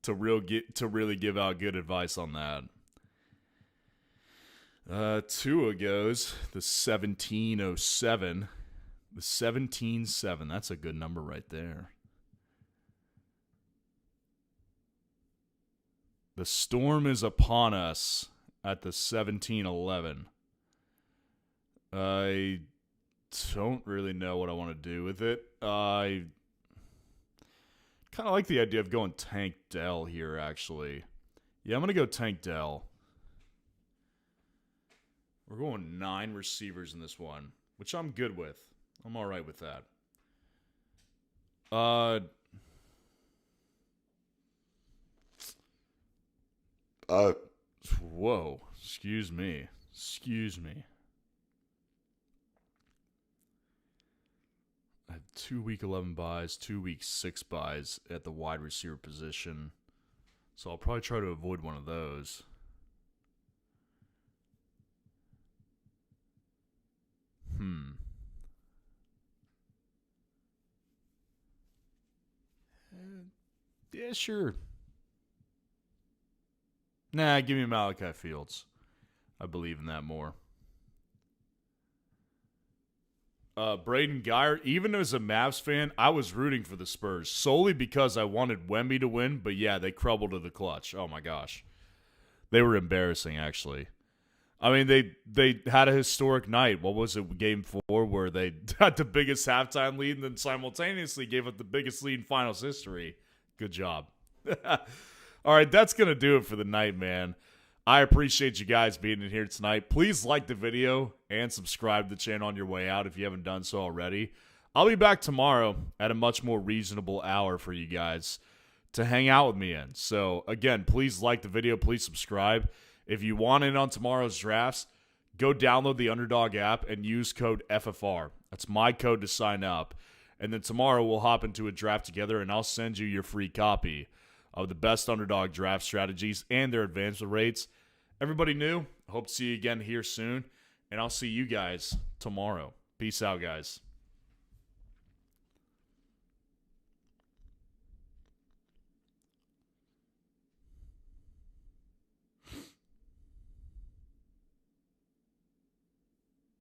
to really give out good advice on that. Tua goes the 1707. The 17-7. That's a good number right there. The storm is upon us at the 1711. I don't really know what I want to do with it. I kind of like the idea of going Tank Dell here, actually. Yeah, I'm going to go Tank Dell. We're going 9 receivers in this one, which I'm good with. I'm all right with that. Whoa. Excuse me. I have 2 week 11 buys, 2 week 6 buys at the wide receiver position. So I'll probably try to avoid one of those. Yeah, sure. Nah, give me Malachi Fields. I believe in that more. Braden Geyer, even as a Mavs fan, I was rooting for the Spurs solely because I wanted Wemby to win, but yeah, they crumbled to the clutch. Oh my gosh. They were embarrassing, actually. I mean, they had a historic night. What was it, game 4, where they had the biggest halftime lead and then simultaneously gave up the biggest lead in finals history. Good job. All right, that's going to do it for the night, man. I appreciate you guys being in here tonight. Please like the video and subscribe to the channel on your way out if you haven't done so already. I'll be back tomorrow at a much more reasonable hour for you guys to hang out with me in. So, again, please like the video. Please subscribe. If you want in on tomorrow's drafts, go download the Underdog app and use code FFR. That's my code to sign up. And then tomorrow we'll hop into a draft together, and I'll send you your free copy of the best Underdog draft strategies and their advancement rates. Everybody new, hope to see you again here soon, and I'll see you guys tomorrow. Peace out, guys.